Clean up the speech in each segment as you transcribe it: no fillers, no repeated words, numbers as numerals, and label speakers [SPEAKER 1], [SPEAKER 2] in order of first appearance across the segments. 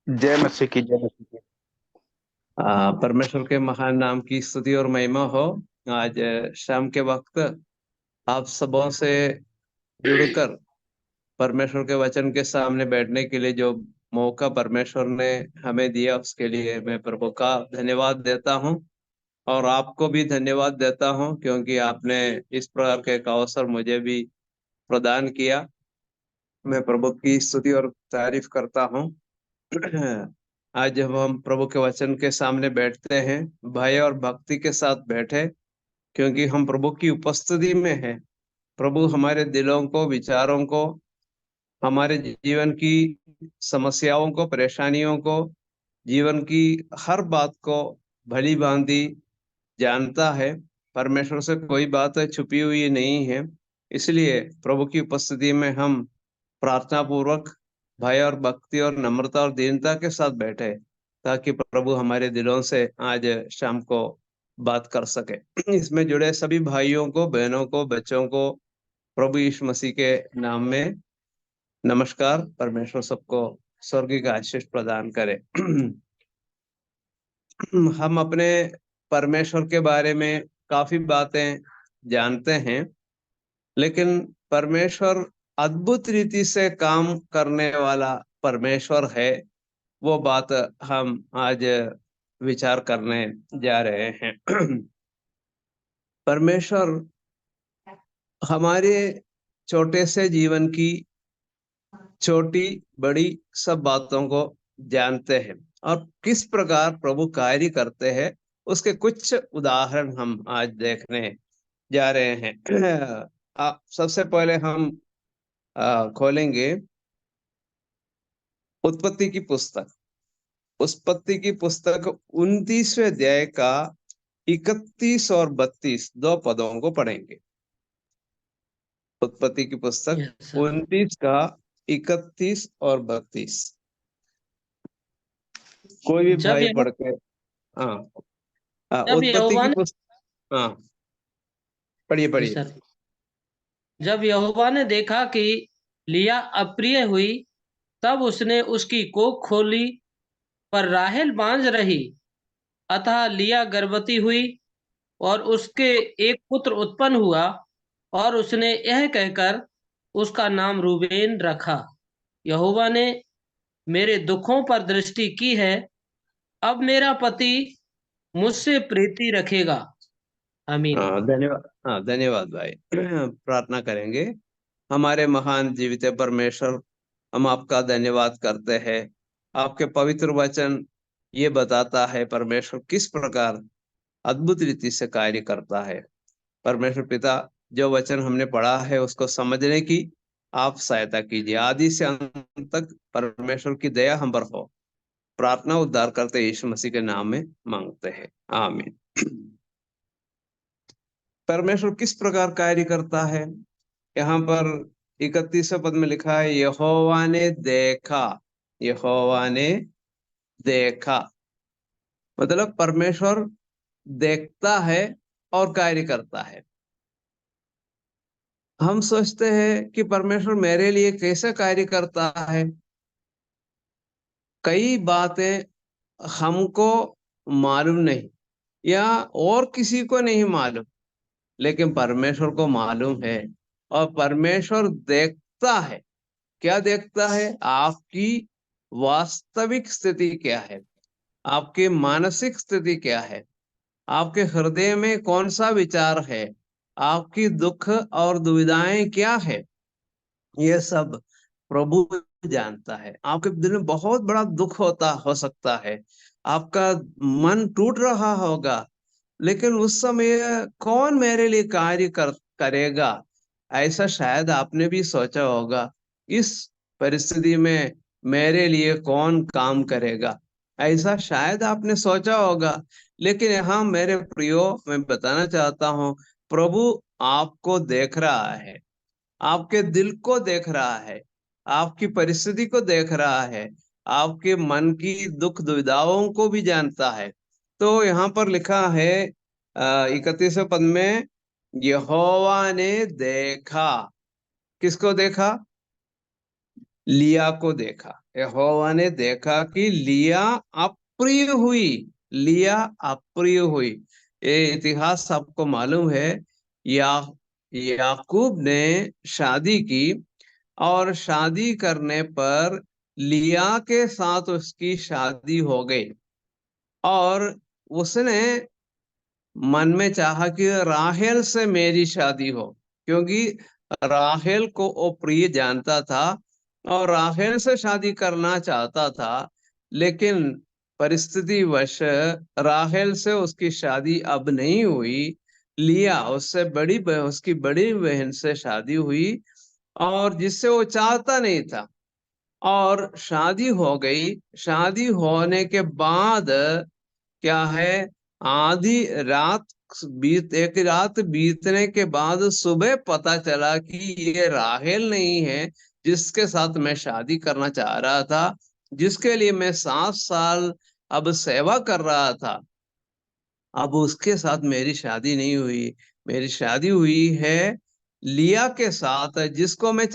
[SPEAKER 1] जय मसीह की, जय मसीह की।
[SPEAKER 2] परमेश्वर के महान नाम की स्तुति और महिमा हो। आज शाम के वक्त आप सबों से जुड़कर परमेश्वर के वचन के सामने बैठने के लिए जो मौका परमेश्वर ने हमें दिया, उसके लिए मैं प्रभु का धन्यवाद देता हूं। और आपको भी धन्यवाद देता हूं, क्योंकि आपने इस प्रकार के एक अवसर मुझे भी प्रदान किया। मैं प्रभु की स्तुति और तारीफ करता हूं। आज जब हम प्रभु के वचन के सामने बैठते हैं, भय और भक्ति के साथ बैठे, क्योंकि हम प्रभु की उपस्थिति में हैं। प्रभु हमारे दिलों को, विचारों को, हमारे जीवन की समस्याओं को, परेशानियों को, जीवन की हर बात को भली भांति जानता है। परमेश्वर से कोई बात छुपी हुई नहीं है। इसलिए प्रभु की उपस्थिति में हम प्रार्थना पूर्वक भय और भक्ति और नम्रता और दीनता के साथ बैठे, ताकि प्रभु हमारे दिलों से आज शाम को बात कर सके। इसमें जुड़े सभी भाइयों को, बहनों को, बच्चों को प्रभु यीशु मसीह के नाम में नमस्कार। परमेश्वर सबको स्वर्गीय का आशीष प्रदान करे। हम अपने परमेश्वर के बारे में काफी बातें जानते हैं, लेकिन परमेश्वर अद्भुत रीति से काम करने वाला परमेश्वर है। वो बात हम आज विचार करने जा रहे हैं। परमेश्वर हमारे छोटे से जीवन की छोटी बड़ी सब बातों को जानते हैं, और किस प्रकार प्रभु कार्य करते हैं उसके कुछ उदाहरण हम आज देखने जा रहे हैं। सबसे पहले हम खोलेंगे उत्पत्ति की पुस्तक। उत्पत्ति की पुस्तक 29वें अध्याय का 31 और 32 दो पदों को पढ़ेंगे। उत्पत्ति की पुस्तक
[SPEAKER 3] यस सर।
[SPEAKER 2] 29 का 31 और 32। कोई भी
[SPEAKER 3] जब
[SPEAKER 2] भाई
[SPEAKER 3] यह
[SPEAKER 2] पढ़ के। हाँ,
[SPEAKER 3] जब
[SPEAKER 2] उत्पत्ति
[SPEAKER 3] यहोवा
[SPEAKER 2] की
[SPEAKER 3] ने
[SPEAKER 2] पुस्तक। हाँ, पढ़िए
[SPEAKER 3] जी
[SPEAKER 2] पढ़िए।
[SPEAKER 3] सर, जब यहोवा ने देखा कि लिया अप्रिय हुई, तब उसने उसकी कोख खोली, पर राहेल बांझ रही। अतः लिया गर्भवती हुई और उसके एक पुत्र उत्पन्न हुआ, और उसने यह कहकर उसका नाम रूबेन रखा, यहोवा ने मेरे दुखों पर दृष्टि की है, अब मेरा पति मुझसे प्रीति रखेगा। आमीन।
[SPEAKER 2] हाँ, धन्यवाद। हाँ, धन्यवाद भाई। प्रार्थना करेंगे। हमारे महान जीवित परमेश्वर, हम आपका धन्यवाद करते हैं। आपके पवित्र वचन ये बताता है परमेश्वर किस प्रकार अद्भुत रीति से कार्य करता है। परमेश्वर पिता, जो वचन हमने पढ़ा है उसको समझने की आप सहायता कीजिए। आदि से अंत तक परमेश्वर की दया हम पर हो। प्रार्थना उद्धार करते यीशु मसीह के नाम में मांगते हैं, आमीन। परमेश्वर किस प्रकार कार्य करता है? यहाँ पर 31वें पद में लिखा है, यहोवा ने देखा। यहोवा ने देखा मतलब परमेश्वर देखता है और कार्य करता है। हम सोचते हैं कि परमेश्वर मेरे लिए कैसे कार्य करता है। कई बातें हमको मालूम नहीं, या और किसी को नहीं मालूम, लेकिन परमेश्वर को मालूम है। और परमेश्वर देखता है। क्या देखता है? आपकी वास्तविक स्थिति क्या है, आपकी मानसिक स्थिति क्या है, आपके हृदय में कौन सा विचार है, आपकी दुख और दुविधाएं क्या है। ये सब प्रभु जानता है। आपके दिल में बहुत बड़ा दुख हो सकता है, आपका मन टूट रहा होगा, लेकिन उस समय कौन मेरे लिए करेगा, ऐसा शायद आपने भी सोचा होगा। इस परिस्थिति में मेरे लिए कौन काम करेगा, ऐसा शायद आपने सोचा होगा। लेकिन यहाँ मेरे प्रियो, मैं बताना चाहता हूँ, प्रभु आपको देख रहा है, आपके दिल को देख रहा है, आपकी परिस्थिति को देख रहा है, आपके मन की दुख दुविधाओं को भी जानता है। तो यहाँ पर लिखा है 31वें पद में, यहोवा ने देखा। किसको देखा? लिया को देखा। यहोवा ने देखा कि लिया अप्रिय हुई। लिया अप्रिय हुई। ये इतिहास आपको मालूम है। या याकूब ने शादी की और शादी करने पर लिया के साथ उसकी शादी हो गई। और उसने मन में चाहा कि राहेल से मेरी शादी हो, क्योंकि राहेल को वो प्रिय जानता था और राहेल से शादी करना चाहता था। लेकिन परिस्थिति वश राहेल से उसकी शादी अब नहीं हुई। लिया उससे उसकी बड़ी बहन से शादी हुई, और जिससे वो चाहता नहीं था। और शादी हो गई। शादी होने के बाद क्या है, आधी रात एक रात बीतने के बाद सुबह पता चला कि ये राहेल नहीं है जिसके साथ मैं शादी करना चाह रहा था, जिसके लिए मैं 7 साल अब सेवा कर रहा था। अब उसके साथ मेरी शादी नहीं हुई। मेरी शादी हुई है लिया के साथ, जिसको मैं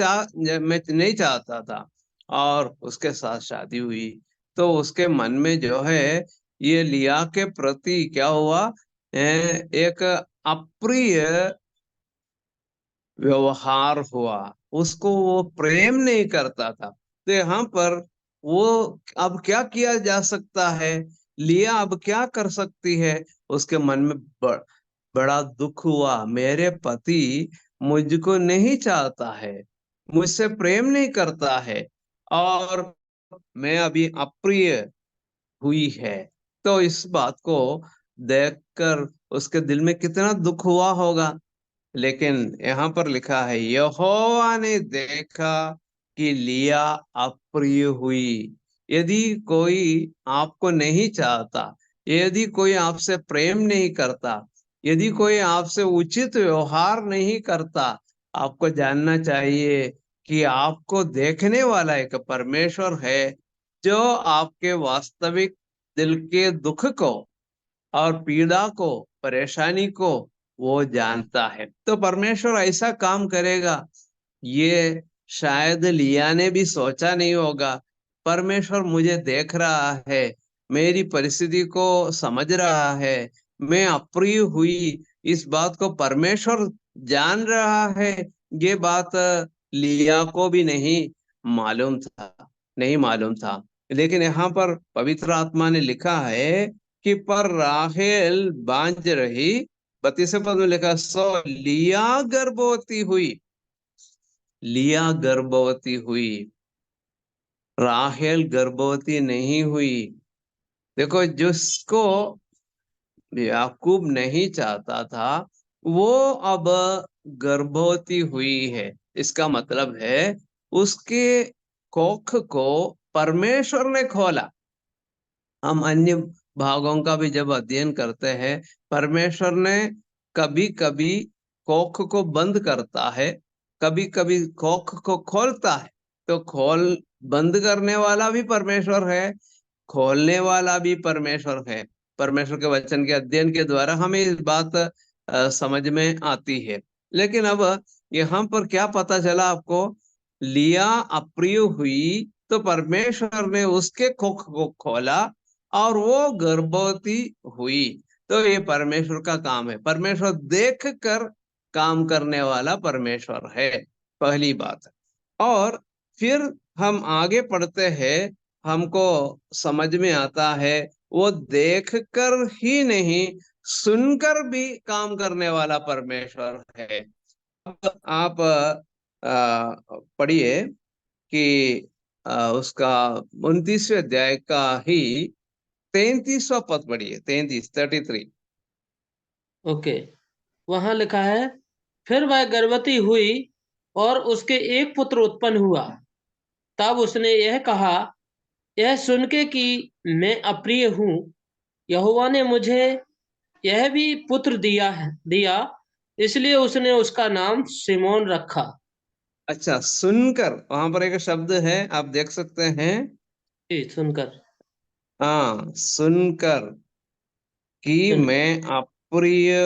[SPEAKER 2] नहीं चाहता था, और उसके साथ शादी हुई। तो उसके मन में जो है, ये लिया के प्रति क्या हुआ, एक अप्रिय व्यवहार हुआ। उसको वो प्रेम नहीं करता था। तो यहाँ पर वो अब क्या किया जा सकता है, लिया अब क्या कर सकती है। उसके मन में बड़ा दुख हुआ, मेरे पति मुझको नहीं चाहता है, मुझसे प्रेम नहीं करता है, और मैं अभी अप्रिय हुई है। तो इस बात को देखकर उसके दिल में कितना दुख हुआ होगा। लेकिन यहाँ पर लिखा है, यहोवा ने देखा कि लिया अप्रिय हुई। यदि कोई आपको नहीं चाहता, यदि कोई आपसे प्रेम नहीं करता, यदि कोई आपसे उचित व्यवहार नहीं करता, आपको जानना चाहिए कि आपको देखने वाला एक परमेश्वर है, जो आपके वास्तविक दिल के दुख को और पीड़ा को, परेशानी को वो जानता है। तो परमेश्वर ऐसा काम करेगा, ये शायद लिया ने भी सोचा नहीं होगा। परमेश्वर मुझे देख रहा है, मेरी परिस्थिति को समझ रहा है, मैं अप्रिय हुई, इस बात को परमेश्वर जान रहा है। ये बात लिया को भी मालूम था नहीं मालूम था। लेकिन यहाँ पर पवित्र आत्मा ने लिखा है कि पर राहेल बांझ रही। 32वें पद में लिखा, सो लिया गर्भवती हुई। लिया गर्भवती हुई, राहेल गर्भवती नहीं हुई। देखो, जिसको याकूब नहीं चाहता था, वो अब गर्भवती हुई है। इसका मतलब है उसके कोख को परमेश्वर ने खोला। हम अन्य भागों का भी जब अध्ययन करते हैं, परमेश्वर ने कभी कभी कोख को बंद करता है, कभी कभी कोख को खोलता है। तो बंद करने वाला भी परमेश्वर है, खोलने वाला भी परमेश्वर है। परमेश्वर के वचन के अध्ययन के द्वारा हमें इस बात समझ में आती है। लेकिन अब यहाँ पर क्या पता चला आपको, लिया अप्रिय हुई तो परमेश्वर ने उसके कोख को खोला और वो गर्भवती हुई। तो ये परमेश्वर का काम है। परमेश्वर देख कर काम करने वाला परमेश्वर है, पहली बात। और फिर हम आगे पढ़ते हैं, हमको समझ में आता है वो देख कर ही नहीं, सुनकर भी काम करने वाला परमेश्वर है। अब आप पढ़िए कि उसका 29वें अध्याय का ही 33वां पद पढ़िए, 33।
[SPEAKER 3] ओके, वहां लिखा है, फिर वह गर्भवती हुई और उसके एक पुत्र उत्पन्न हुआ। तब उसने यह कहा, यह सुन के कि मैं अप्रिय हूँ, यहोवा ने मुझे यह भी पुत्र दिया, इसलिए उसने उसका नाम सिमोन रखा।
[SPEAKER 2] अच्छा, सुनकर, वहां पर एक शब्द है, आप देख सकते हैं।
[SPEAKER 3] जी, सुनकर।
[SPEAKER 2] हाँ, सुनकर कि
[SPEAKER 3] सुन
[SPEAKER 2] मैं अप्रिय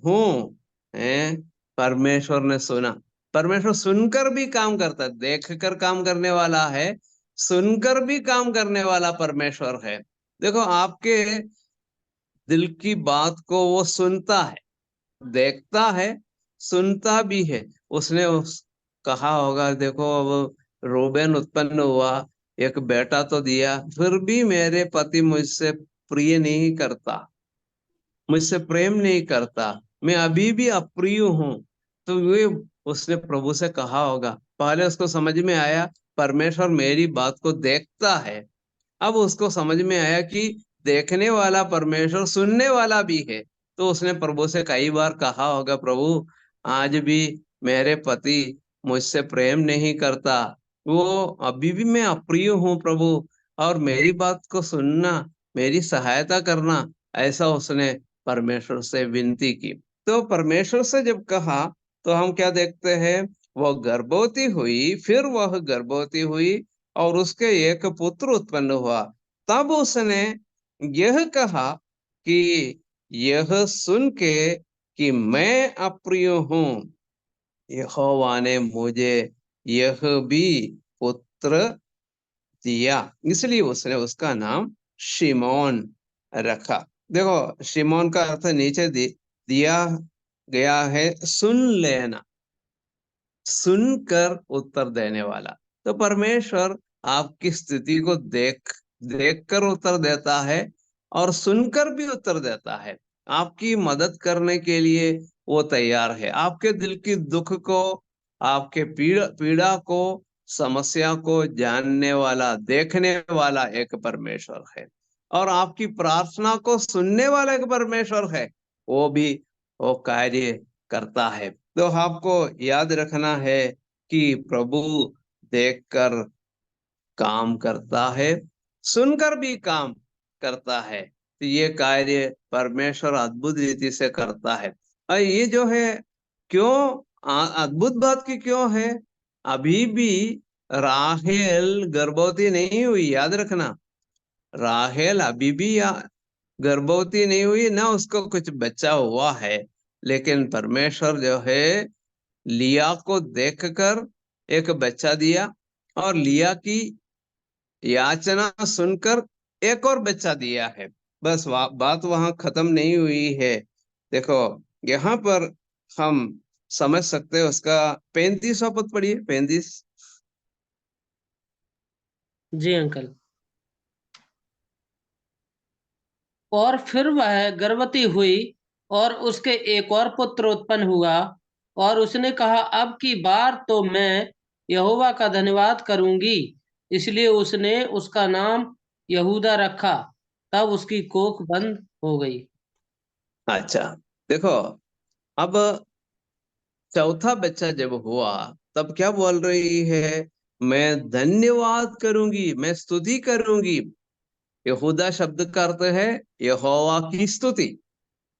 [SPEAKER 2] हूं, है। परमेश्वर ने सुना। परमेश्वर सुनकर भी काम करता है, देख कर काम करने वाला है, सुनकर भी काम करने वाला परमेश्वर है। देखो, आपके दिल की बात को वो सुनता है, देखता है, सुनता भी है। उसने कहा होगा, देखो अब रूबेन उत्पन्न हुआ, एक बेटा तो दिया, फिर भी मेरे पति मुझसे प्रिय नहीं करता, मुझसे प्रेम नहीं करता, मैं अभी भी अप्रिय हूं। तो वे उसने प्रभु से कहा होगा। पहले उसको समझ में आया परमेश्वर मेरी बात को देखता है। अब उसको समझ में आया कि देखने वाला परमेश्वर सुनने वाला भी है। तो उसने प्रभु से कई बार कहा होगा, प्रभु आज भी मेरे पति मुझसे प्रेम नहीं करता, वो अभी भी मैं अप्रिय हूँ प्रभु, और मेरी बात को सुनना, मेरी सहायता करना, ऐसा उसने परमेश्वर से विनती की। तो परमेश्वर से जब कहा, तो हम क्या देखते हैं, वह गर्भवती हुई, फिर वह गर्भवती हुई और उसके एक पुत्र उत्पन्न हुआ। तब उसने यह कहा कि यह सुन के कि मैं अप्रिय हूँ, यहोवा ने मुझे यह भी पुत्र दिया, इसलिए उसने उसका नाम शिमोन रखा। देखो, शिमोन का अर्थ नीचे दिया गया है, सुन लेना, सुनकर उत्तर देने वाला। तो परमेश्वर आपकी स्थिति को देख कर उत्तर देता है और सुनकर भी उत्तर देता है। आपकी मदद करने के लिए वो तैयार है। आपके दिल की दुख को, आपके पीड़ा को, समस्या को जानने वाला, देखने वाला एक परमेश्वर है, और आपकी प्रार्थना को सुनने वाला एक परमेश्वर है। वो भी वो कार्य करता है। तो आपको याद रखना है कि प्रभु देखकर काम करता है, सुनकर भी काम करता है। तो ये कार्य परमेश्वर अद्भुत रीति से करता है। और ये जो है, क्यों अद्भुत बात की क्यों है, अभी भी राहेल गर्भवती नहीं हुई, याद रखना। राहेल अभी भी गर्भवती नहीं हुई, ना उसको कुछ बच्चा हुआ है। लेकिन परमेश्वर जो है, लिया को देखकर एक बच्चा दिया, और लिया की याचना सुनकर एक और बच्चा दिया है। बस बात वहां खत्म नहीं हुई है। देखो, यहाँ पर हम समझ सकते हैं उसका 35वां पद पढ़िए, 35।
[SPEAKER 3] जी अंकल। और फिर वह गर्भवती हुई और उसके एक और पुत्र उत्पन्न हुआ, और उसने कहा, अब की बार तो मैं यहोवा का धन्यवाद करूंगी। इसलिए उसने उसका नाम यहूदा रखा। तब उसकी कोख बंद हो गई।
[SPEAKER 2] अच्छा, देखो, अब चौथा बच्चा जब हुआ, तब क्या बोल रही है, मैं धन्यवाद करूंगी, मैं स्तुति करूंगी। यहूदा शब्द का अर्थ है यहोवा की स्तुति,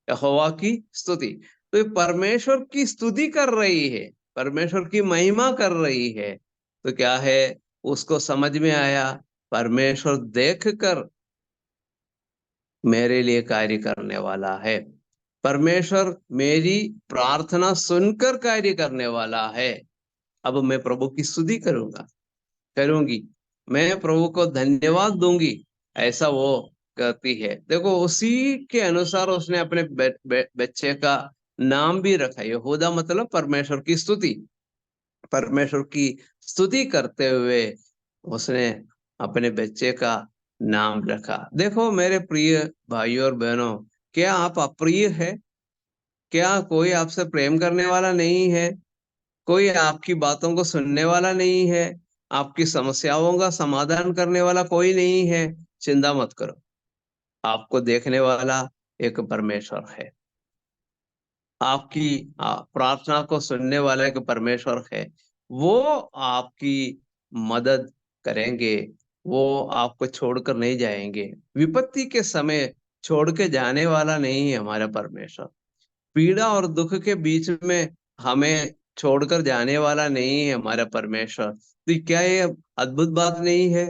[SPEAKER 2] यहोवा की स्तुति। तो ये परमेश्वर की स्तुति कर रही है, परमेश्वर की महिमा कर रही है। तो क्या है, उसको समझ में आया परमेश्वर देखकर मेरे लिए कार्य करने वाला है, परमेश्वर मेरी प्रार्थना सुनकर कार्य करने वाला है। अब मैं प्रभु की स्तुति करूंगी, मैं प्रभु को धन्यवाद दूंगी, ऐसा वो कहती है। देखो, उसी के अनुसार उसने अपने बच्चे का नाम भी रखा, यहूदा मतलब परमेश्वर की स्तुति, परमेश्वर की स्तुति करते हुए उसने अपने बच्चे का नाम रखा। देखो मेरे प्रिय भाइयों और बहनों, क्या आप अप्रिय है? क्या कोई आपसे प्रेम करने वाला नहीं है? कोई आपकी बातों को सुनने वाला नहीं है? आपकी समस्याओं का समाधान करने वाला कोई नहीं है? चिंता मत करो, आपको देखने वाला एक परमेश्वर है, आपकी प्रार्थना को सुनने वाला एक परमेश्वर है। वो आपकी मदद करेंगे, वो आपको छोड़कर नहीं जाएंगे। विपत्ति के समय छोड़ के जाने वाला नहीं है हमारा परमेश्वर। पीड़ा और दुख के बीच में हमें छोड़कर जाने वाला नहीं है हमारा परमेश्वर। तो क्या ये अद्भुत बात नहीं है?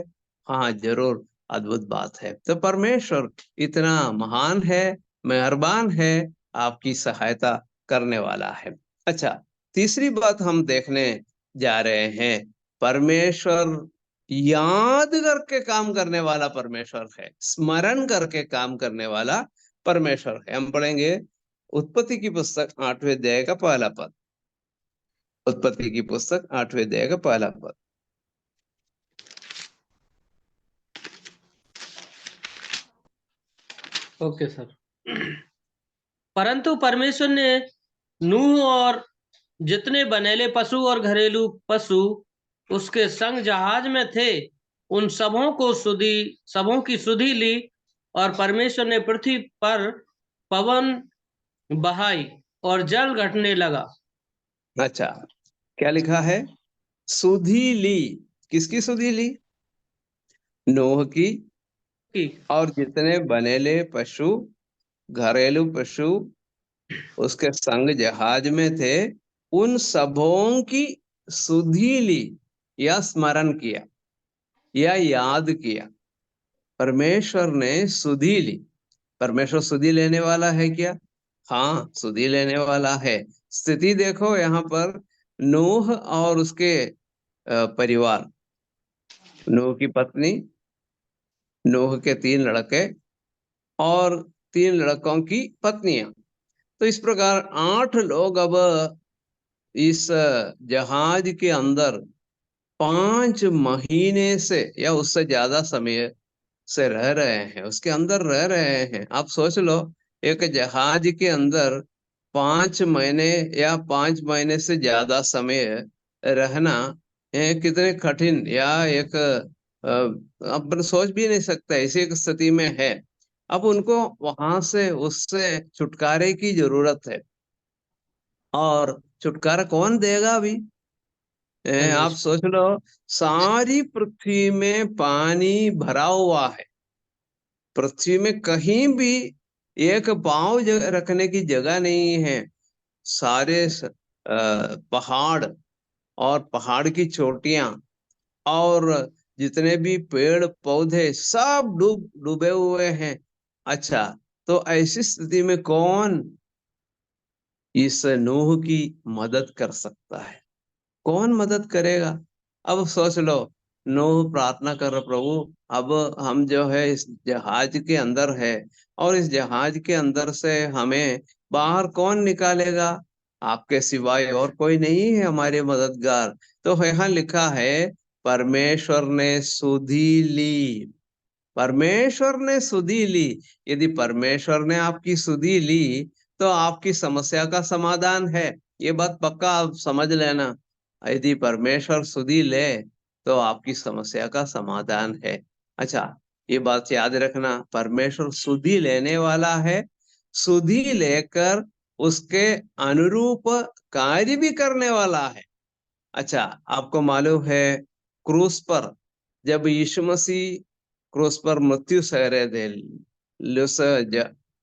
[SPEAKER 2] हाँ, जरूर अद्भुत बात है। तो परमेश्वर इतना महान है, मेहरबान है, आपकी सहायता करने वाला है। अच्छा, तीसरी बात हम देखने जा रहे हैं, परमेश्वर याद करके काम करने वाला परमेश्वर है, स्मरण करके काम करने वाला परमेश्वर है। हम पढ़ेंगे उत्पत्ति की पुस्तक 8वें अध्याय का पहला पद। उत्पत्ति की पुस्तक 8वें अध्याय का पहला पद।
[SPEAKER 3] Okay sir. परंतु परमेश्वर ने नूह और जितने बनेले पशु और घरेलू पशु उसके संग जहाज में थे, उन सबों की सुधि ली, और परमेश्वर ने पृथ्वी पर पवन बहाई और जल घटने लगा।
[SPEAKER 2] अच्छा, क्या लिखा है? सुधि ली। किसकी सुधि ली? नूह की
[SPEAKER 3] कि
[SPEAKER 2] और जितने बनेले पशु, घरेलू पशु उसके संग जहाज में थे, उन सबों की सुधि ली या स्मरण किया या याद किया। परमेश्वर ने सुधि ली। परमेश्वर सुधि लेने वाला है क्या? हाँ, सुधि लेने वाला है। स्थिति देखो यहाँ पर, नूह और उसके परिवार, नूह की पत्नी, नूह के 3 लड़के और 3 लड़कों की पत्नियां। तो इस प्रकार 8 लोग अब इस जहाज के अंदर 5 महीने से या उससे ज्यादा समय से रह रहे हैं, उसके अंदर रह रहे हैं। आप सोच लो, एक जहाज के अंदर 5 महीने या 5 महीने से ज्यादा समय रहना कितने कठिन, या एक अपन सोच भी नहीं सकते ऐसी एक स्थिति में है। अब उनको वहां से, उससे छुटकारे की जरूरत है। और छुटकारा कौन देगा अभी? आप
[SPEAKER 3] परमेश्वर।
[SPEAKER 2] सोच लो, सारी पृथ्वी में पानी भरा हुआ है। पृथ्वी में कहीं भी एक पांव रखने की जगह नहीं है। सारे पहाड़ और पहाड़ की चोटियां और जितने भी पेड़ पौधे सब डूबे हुए हैं। अच्छा, तो ऐसी स्थिति में कौन इस नूह की मदद कर सकता है? कौन मदद करेगा? अब सोच लो, नूह प्रार्थना कर, प्रभु अब हम जो है इस जहाज के अंदर है, और इस जहाज के अंदर से हमें बाहर कौन निकालेगा? आपके सिवाय और कोई नहीं है हमारे मददगार। तो यहाँ लिखा है, परमेश्वर ने सुधि ली। परमेश्वर ने सुधि ली। यदि परमेश्वर ने आपकी सुधि ली तो आपकी समस्या का समाधान है। ये बात पक्का आप समझ लेना। यदि परमेश्वर सुधि ले तो आपकी समस्या का समाधान है। अच्छा, ये बात याद रखना, परमेश्वर सुधि लेने वाला है, सुधि लेकर उसके अनुरूप कार्य भी करने वाला है। अच्छा, आपको मालूम है, क्रूस पर जब यीशु मसीह क्रूस पर मृत्यु सह रहे थे,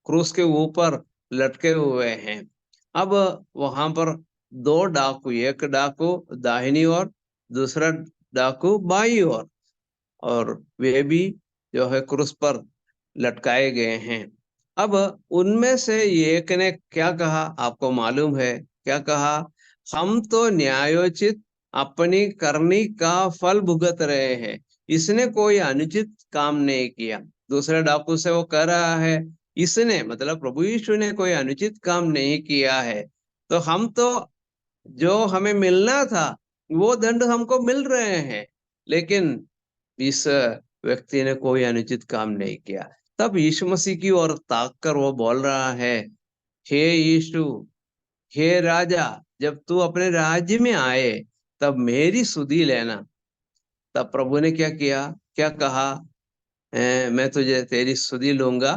[SPEAKER 2] क्रूस के ऊपर लटके हुए हैं। अब वहां पर 2 डाकू, एक डाकू दाहिनी ओर, दूसरा डाकू बाईं ओर, और वे भी जो है क्रूस पर लटकाए गए हैं। अब उनमें से एक ने क्या कहा, आपको मालूम है क्या कहा? हम तो न्यायोचित अपनी करनी का फल भुगत रहे हैं, इसने कोई अनुचित काम नहीं किया। दूसरे डाकू से वो कह रहा है, इसने मतलब प्रभु यीशु ने कोई अनुचित काम नहीं किया है, तो हम तो जो हमें मिलना था वो दंड हमको मिल रहे हैं, लेकिन इस व्यक्ति ने कोई अनुचित काम नहीं किया। तब यीशु मसीह की ओर ताक कर वो बोल रहा है, हे यीशु, हे राजा, जब तू अपने राज्य में आए तब मेरी सुधि लेना। तब प्रभु ने क्या किया, क्या कहा? मैं तुझे तेरी सुधि लूंगा,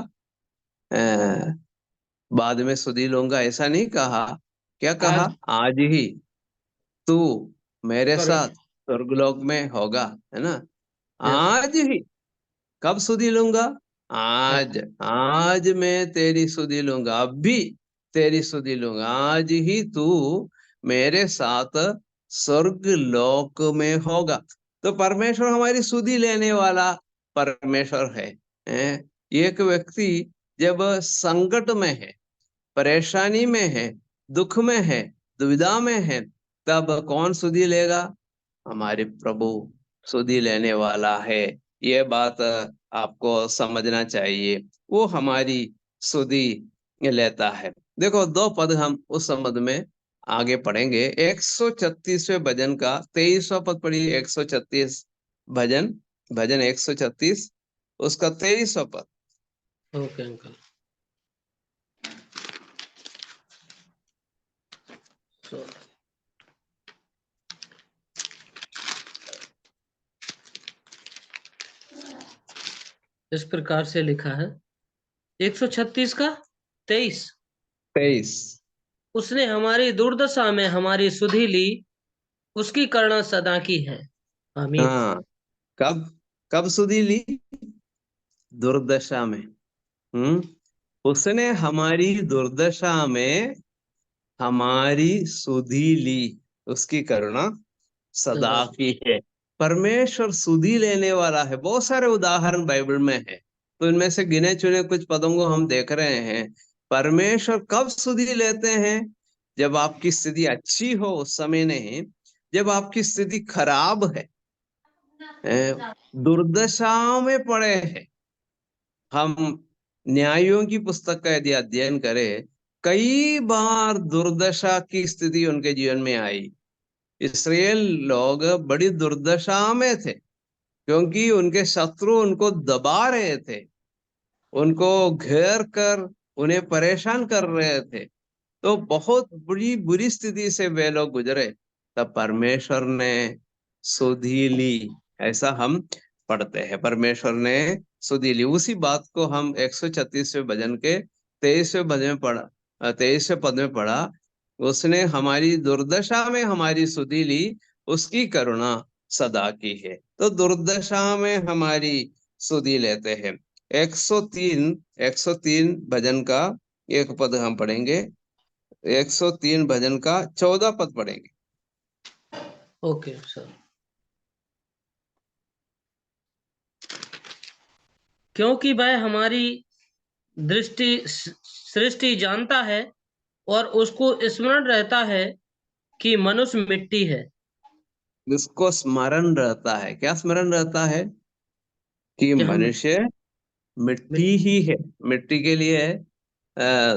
[SPEAKER 2] बाद में सुधि लूंगा, ऐसा नहीं कहा। क्या कहा?
[SPEAKER 3] आज।
[SPEAKER 2] आज ही तू मेरे साथ
[SPEAKER 3] करेक्ट।
[SPEAKER 2] स्वर्गलोक में होगा, है ना?
[SPEAKER 3] यस।
[SPEAKER 2] आज ही। कब सुधि लूंगा? आज।
[SPEAKER 3] हाँ।
[SPEAKER 2] आज मैं तेरी सुधि लूंगा, अभी तेरी सुधि लूंगा। आज ही तू मेरे साथ स्वर्ग लोक में होगा। तो परमेश्वर हमारी सुधि लेने वाला परमेश्वर है, हैं? एक व्यक्ति जब संकट में है, परेशानी में है, दुख में है, दुविधा में है, तब कौन सुधि लेगा? हमारे प्रभु सुधि लेने वाला है, ये बात आपको समझना चाहिए। वो हमारी सुधि लेता है। देखो, दो पद हम उस संबंध में आगे पढ़ेंगे। 136वें भजन का 23वां पद पढ़िए। 136 भजन, भजन 136, उसका 23वां पद।
[SPEAKER 3] Okay uncle. सो इस प्रकार से लिखा है 136 का 23।
[SPEAKER 2] 23।
[SPEAKER 3] उसने हमारी दुर्दशा में हमारी सुधि ली, उसकी करुणा सदा की है। आमीन।
[SPEAKER 2] हाँ, कब कब सुधि ली? दुर्दशा में। उसने हमारी दुर्दशा में हमारी सुधि ली, उसकी करुणा सदा
[SPEAKER 3] सदा।
[SPEAKER 2] की है। परमेश्वर सुधि लेने वाला है। बहुत सारे उदाहरण बाइबल में है, तो इनमें से गिने चुने कुछ पदों को हम देख रहे हैं। परमेश्वर कब सुधि लेते हैं? जब आपकी स्थिति अच्छी हो, उस समय नहीं। जब आपकी स्थिति खराब है, दुर्दशा में पड़े हैं। हम न्यायों की पुस्तक का यदि अध्ययन करें, कई बार दुर्दशा की स्थिति उनके जीवन में आई। इस्राएल लोग बड़ी दुर्दशा में थे, क्योंकि उनके शत्रु उनको दबा रहे थे, उनको घेर कर उन्हें परेशान कर रहे थे। तो बहुत बुरी बुरी स्थिति से वे लोग गुजरे, तब परमेश्वर ने सुधि ली, ऐसा हम पढ़ते हैं। परमेश्वर ने सुधि ली। उसी बात को हम 136वें भजन के 23वें भजन में पढ़ा, 23वें पद में पढ़ा। उसने हमारी दुर्दशा में हमारी सुधि ली, उसकी करुणा सदा की है। तो दुर्दशा में हमारी सुधि लेते हैं। 103 भजन का एक पद हम पढ़ेंगे। 103 भजन का 14 पद पढ़ेंगे।
[SPEAKER 3] Okay sir. क्योंकि वह हमारी दृष्टि सृष्टि जानता है और उसको स्मरण रहता है कि मनुष्य मिट्टी है।
[SPEAKER 2] जिसको स्मरण रहता है, क्या स्मरण रहता है? कि
[SPEAKER 3] कि हम
[SPEAKER 2] मनुष्य मिट्टी
[SPEAKER 3] मिट-
[SPEAKER 2] ही है। मिट्टी के लिए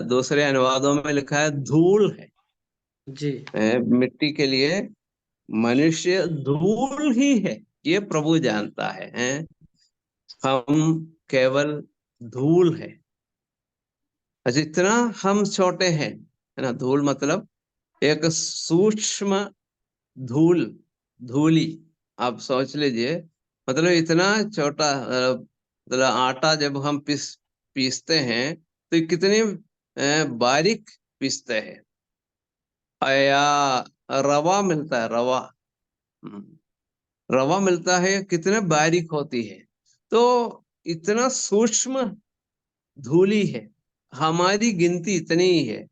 [SPEAKER 2] दूसरे अनुवादों में लिखा है धूल है।
[SPEAKER 3] जी।
[SPEAKER 2] मिट्टी के लिए मनुष्य धूल ही है, ये प्रभु जानता है। हम केवल धूल है। अच्छा, इतना हम छोटे हैं, है ना। धूल मतलब एक सूक्ष्म धूल, धूली। आप सोच लीजिए, मतलब इतना छोटा, मतलब आटा जब हम पीसते हैं तो ये कितनी बारीक पीसते हैं। या रवा मिलता है, रवा। रवा मिलता है, कितने बारीक होती है। तो इतना सूक्ष्म धूली है, हमारी गिनती इतनी ही है।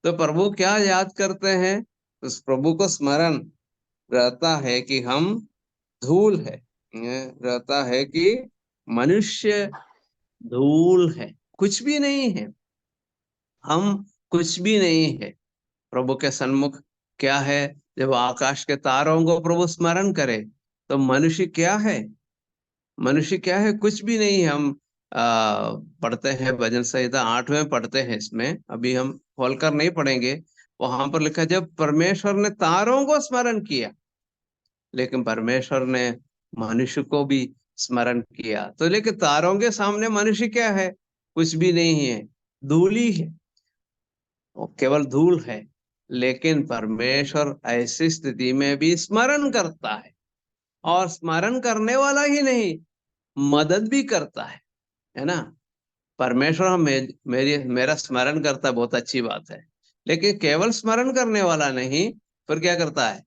[SPEAKER 2] तो प्रभु क्या याद करते हैं? उस प्रभु को स्मरण रहता है कि हम धूल है। रहता है कि मनुष्य धूल है, कुछ भी नहीं है। हम कुछ भी नहीं है प्रभु के सन्मुख। क्या है? जब आकाश के तारों को प्रभु स्मरण करे, तो मनुष्य क्या है? मनुष्य क्या है? कुछ भी नहीं है। हम पढ़ते हैं भजन संहिता 8 में पढ़ते हैं, इसमें अभी हम खोलकर नहीं पढ़ेंगे। वहां पर लिखा, जब परमेश्वर ने तारों को स्मरण किया, लेकिन परमेश्वर ने मनुष्य को भी स्मरण किया। तो लेकिन तारों के सामने मनुष्य क्या है? कुछ भी नहीं है, धूल ही है। वो केवल धूल है। लेकिन परमेश्वर ऐसी स्थिति में भी स्मरण करता है, और स्मरण करने वाला ही नहीं, मदद भी करता है ना। परमेश्वर मेरा स्मरण करता है, बहुत अच्छी बात है। लेकिन केवल स्मरण करने वाला नहीं, फिर क्या करता है?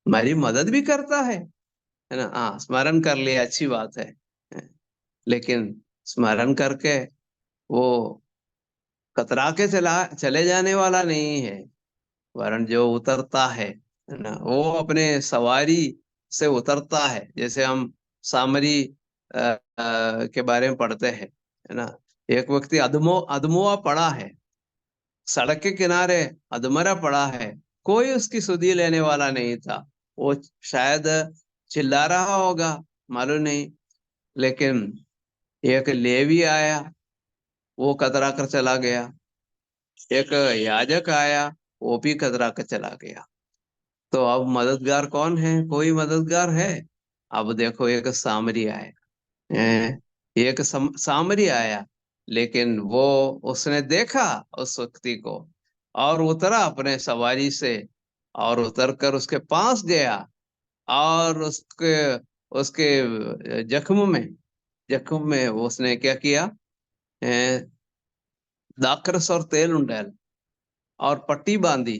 [SPEAKER 2] मेरी मदद भी करता है ना। हाँ, स्मरण कर लिया, अच्छी बात है। लेकिन स्मरण करके वो कतरा के चले जाने वाला नहीं है, वरन जो उतरता है ना, वो अपने सवारी से उतरता है। जैसे हम सामरी के बारे में पढ़ते हैं, है ना। एक व्यक्ति अधमुआ पड़ा है, सड़क के किनारे अधमरा पड़ा है, कोई उसकी सुधि लेने वाला नहीं था। वो शायद चिल्ला रहा होगा, मालूम नहीं। लेकिन एक लेवी आया, वो कतरा कर चला गया। एक याजक आया, वो भी कतरा कर चला गया। तो अब मददगार कौन है? कोई मददगार है? अब देखो, एक सामरी आया। हैं? एक सामरी आया, लेकिन वो, उसने देखा उस व्यक्ति को और उतरा अपने सवारी से, और उतर कर उसके पास गया, और उसके उसके जख्म में उसने क्या किया? दाखरस और तेल उंडेल और पट्टी बांधी,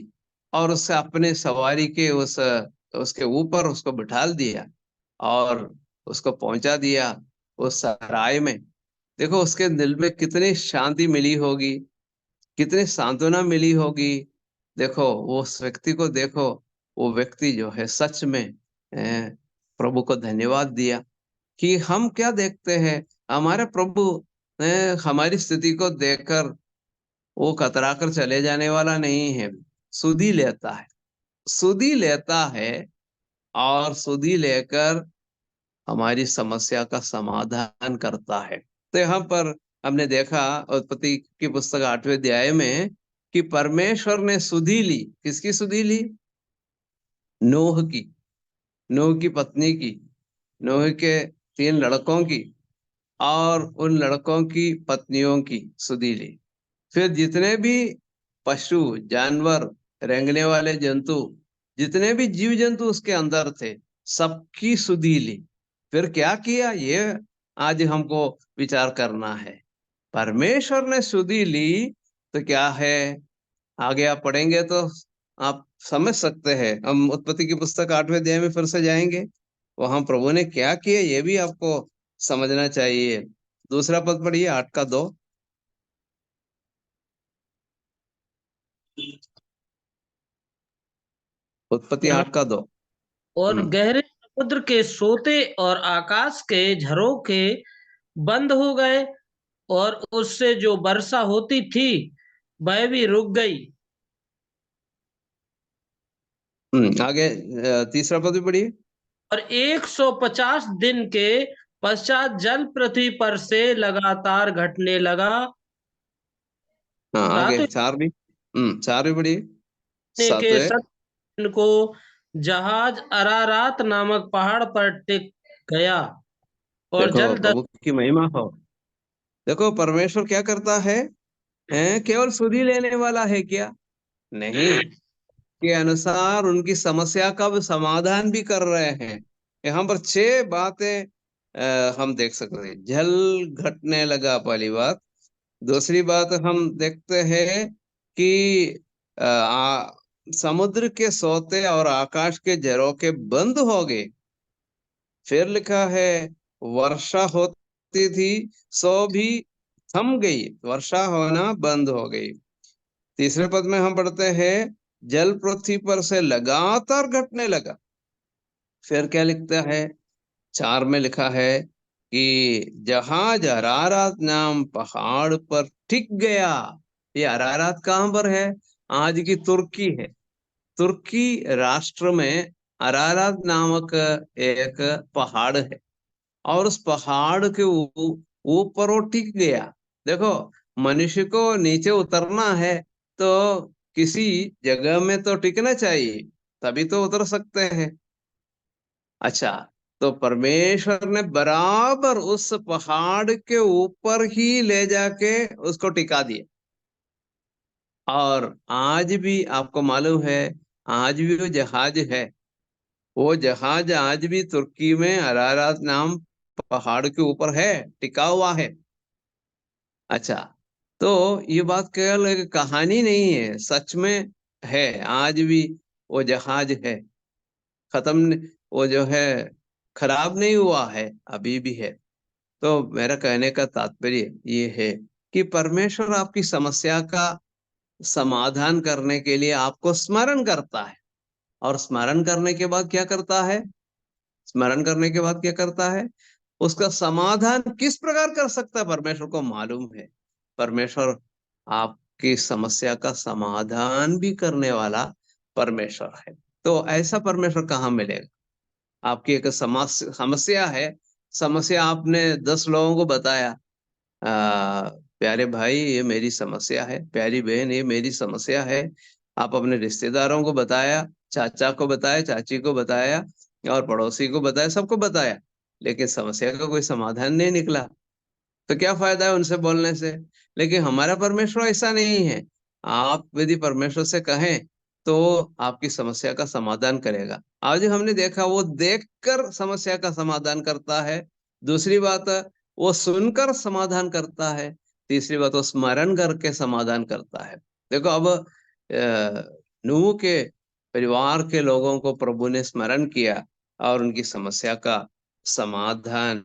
[SPEAKER 2] और उससे अपने सवारी के उसके ऊपर उसको बिठा दिया, और उसको पहुंचा दिया उस सराय में। देखो, उसके दिल में कितनी शांति मिली होगी, कितनी सांत्वना मिली होगी। देखो, वो उस व्यक्ति को देखो, वो व्यक्ति जो है सच में प्रभु को धन्यवाद दिया। कि हम क्या देखते हैं, हमारे प्रभु हमारी स्थिति को देखकर वो कतरा कर चले जाने वाला नहीं है, सुधि लेता है। सुधि लेता है, और सुधि लेकर हमारी समस्या का समाधान करता है। तो यहाँ पर हमने देखा उत्पत्ति की पुस्तक 8वें अध्याय में कि परमेश्वर ने सुधि ली। किसकी सुधि ली? नूह की, नूह की पत्नी की, नूह के 3 लड़कों की, और उन लड़कों की पत्नियों की सुधि ली। फिर जितने भी पशु, जानवर, रेंगने वाले जंतु, जितने भी जीव जंतु उसके अंदर थे, सबकी सुधि ली। फिर क्या किया, ये आज हमको विचार करना है। परमेश्वर ने सुधि ली, तो क्या है, आगे आप पढ़ेंगे तो आप समझ सकते हैं। हम उत्पत्ति की पुस्तक 8वें अध्याय में फिर से जाएंगे, वहां प्रभु ने क्या किया ये भी आपको समझना चाहिए। दूसरा पद पढ़िए, 8 का 2। उत्पत्ति
[SPEAKER 3] यहाँ
[SPEAKER 2] 8 का 2।
[SPEAKER 3] और
[SPEAKER 2] हम्म।
[SPEAKER 3] गहरे समुद्र के सोते और आकाश के झरोखे बंद हो गए, और उससे जो वर्षा होती थी वह भी रुक गई।
[SPEAKER 2] आगे तीसरा पद भी पढ़िए।
[SPEAKER 3] और 150 दिन के पश्चात जल पृथ्वी पर से लगातार घटने लगा।
[SPEAKER 2] हाँ, आगे
[SPEAKER 3] सातवें
[SPEAKER 2] 4 भी। 4 भी पढ़िए।
[SPEAKER 3] महीने के
[SPEAKER 2] 7वें।
[SPEAKER 3] 7 दिन को जहाज अरारात नामक पहाड़ पर टिक गया, और
[SPEAKER 2] देखो,
[SPEAKER 3] जल
[SPEAKER 2] प्रभु की महिमा हो। देखो, परमेश्वर क्या करता है? केवल सुधि लेने वाला है क्या? नहीं, के अनुसार उनकी समस्या का भी समाधान भी कर रहे हैं। यहाँ पर 6 बातें हम देख सकते हैं। जल घटने लगा, पहली बात। दूसरी बात हम देखते हैं कि समुद्र के सोते और आकाश के झरोखे बंद हो गए। फिर लिखा है, वर्षा होती थी, सो भी थम गई, वर्षा होना बंद हो गई। तीसरे पद में हम पढ़ते हैं, जल पृथ्वी पर से लगातार घटने लगा। फिर क्या लिखता है? 4 में लिखा है कि जहाज अरारात नाम पहाड़ पर टिक गया। ये अरारात कहाँ पर है? आज की तुर्की है। तुर्की राष्ट्र में अरारात नामक एक पहाड़ है, और उस पहाड़ के ऊपर वो टिक गया। देखो, मनुष्य को नीचे उतरना है तो किसी जगह में तो टिकना चाहिए, तभी तो उतर सकते हैं। अच्छा, तो परमेश्वर ने बराबर उस पहाड़ के ऊपर ही ले जाके उसको टिका दिया। और आज भी आपको मालूम है, आज भी वो जहाज है। वो जहाज आज भी तुर्की में अरारात नाम पहाड़ के ऊपर है, टिका हुआ है। अच्छा, तो ये बात केवल एक कहानी नहीं है, सच में है। आज भी वो जहाज है, वो जो है खराब नहीं हुआ है, अभी भी है। तो मेरा कहने का तात्पर्य ये है कि परमेश्वर आपकी समस्या का समाधान करने के लिए आपको स्मरण करता है। और स्मरण करने के बाद क्या करता है? स्मरण करने के बाद क्या करता है? उसका समाधान किस प्रकार कर सकता है, परमेश्वर को मालूम है। परमेश्वर आपकी समस्या का समाधान भी करने वाला परमेश्वर है। तो ऐसा परमेश्वर कहाँ मिलेगा? आपकी एक समस्या है, समस्या आपने 10 लोगों को बताया, प्यारे भाई ये मेरी समस्या है, प्यारी बहन ये मेरी समस्या है। आप अपने रिश्तेदारों को बताया, चाचा को बताया, चाची को बताया और पड़ोसी को बताया, सबको बताया, लेकिन समस्या का कोई समाधान नहीं निकला। तो क्या फायदा है उनसे बोलने से। लेकिन हमारा परमेश्वर ऐसा नहीं है। आप यदि परमेश्वर से कहें तो आपकी समस्या का समाधान करेगा। आज हमने देखा वो देखकर समस्या का समाधान करता है। दूसरी बात, वो सुनकर समाधान करता है। तीसरी बात, वो स्मरण करके समाधान करता है। देखो अब नूह के परिवार के लोगों को प्रभु ने स्मरण किया और उनकी समस्या का समाधान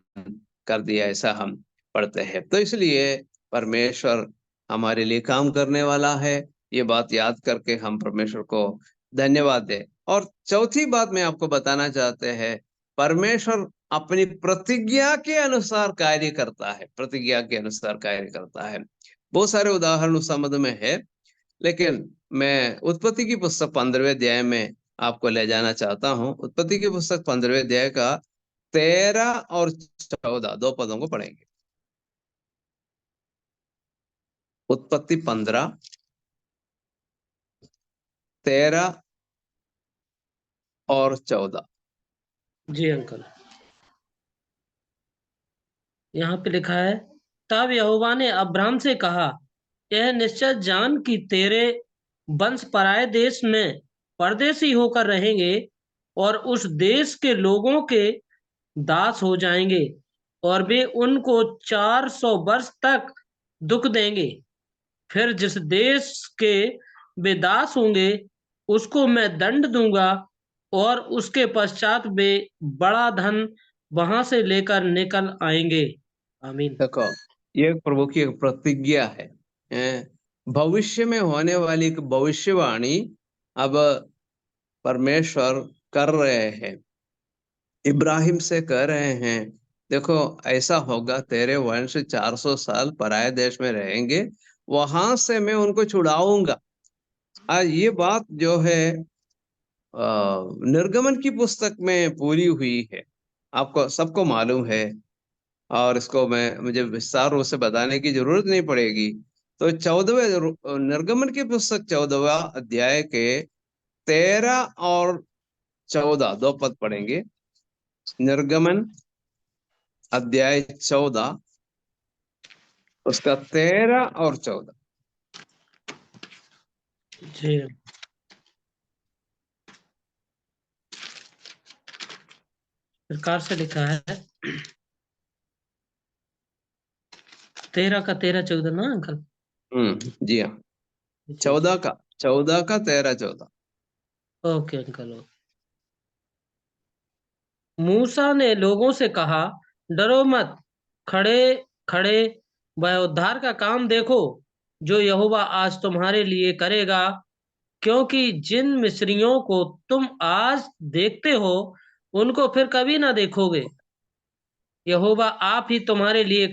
[SPEAKER 2] कर दिया, ऐसा हम पढ़ते हैं। तो इसलिए परमेश्वर हमारे लिए काम करने वाला है। ये बात याद करके हम परमेश्वर को धन्यवाद दें। और चौथी बात मैं आपको बताना चाहते हैं, परमेश्वर अपनी प्रतिज्ञा के अनुसार कार्य करता है। प्रतिज्ञा के अनुसार कार्य करता है। बहुत सारे उदाहरण उस संबंध में है, लेकिन मैं उत्पत्ति की पुस्तक 15वें अध्याय में आपको ले जाना चाहता हूँ। उत्पत्ति की पुस्तक 15वें अध्याय का 13 और 14 दो पदों को पढ़ेंगे। उत्पत्ति 15, 13 और 14।
[SPEAKER 3] जी अंकल, यहाँ पे लिखा है, तब यहोवा ने अब्राम से कहा, यह निश्चय जान कि तेरे वंश पराए देश में परदेशी होकर रहेंगे और उस देश के लोगों के दास हो जाएंगे और वे उनको 400 वर्ष तक दुख देंगे। फिर जिस देश के वे दास होंगे उसको मैं दंड दूंगा और उसके पश्चात वे बड़ा धन वहां से लेकर निकल आएंगे। आमीन।
[SPEAKER 2] देखो, ये प्रभु की एक प्रतिज्ञा है। भविष्य में होने वाली एक भविष्यवाणी अब परमेश्वर कर रहे हैं। इब्राहिम से कह रहे हैं, देखो ऐसा होगा, तेरे वंश 400 साल पराये देश में रहेंगे, वहां से मैं उनको छुड़ाऊंगा। आज ये बात जो है निर्गमन की पुस्तक में पूरी हुई है, आपको सबको मालूम है। और इसको मुझे विस्तार रूप से बताने की जरूरत नहीं पड़ेगी। तो 14वें निर्गमन की पुस्तक 14वां अध्याय के 13 और 14 दो पद पढ़ेंगे। निर्गमन अध्याय 14, उसका 13 और 14।
[SPEAKER 3] जी, प्रकार से लिखा है, 13 का 13 14 ना अंकल?
[SPEAKER 2] जी हाँ,
[SPEAKER 3] जी जी,
[SPEAKER 2] 14 का 13 14।
[SPEAKER 3] Okay uncle. मूसा ने लोगों से कहा, डरो मत, खड़े खड़े वह उद्धार का काम देखो जो यहोवा आज तुम्हारे लिए करेगा, क्योंकि जिन मिस्रियों को तुम आज देखते हो उनको फिर कभी ना देखोगे। यहोवा आप ही तुम्हारे लिए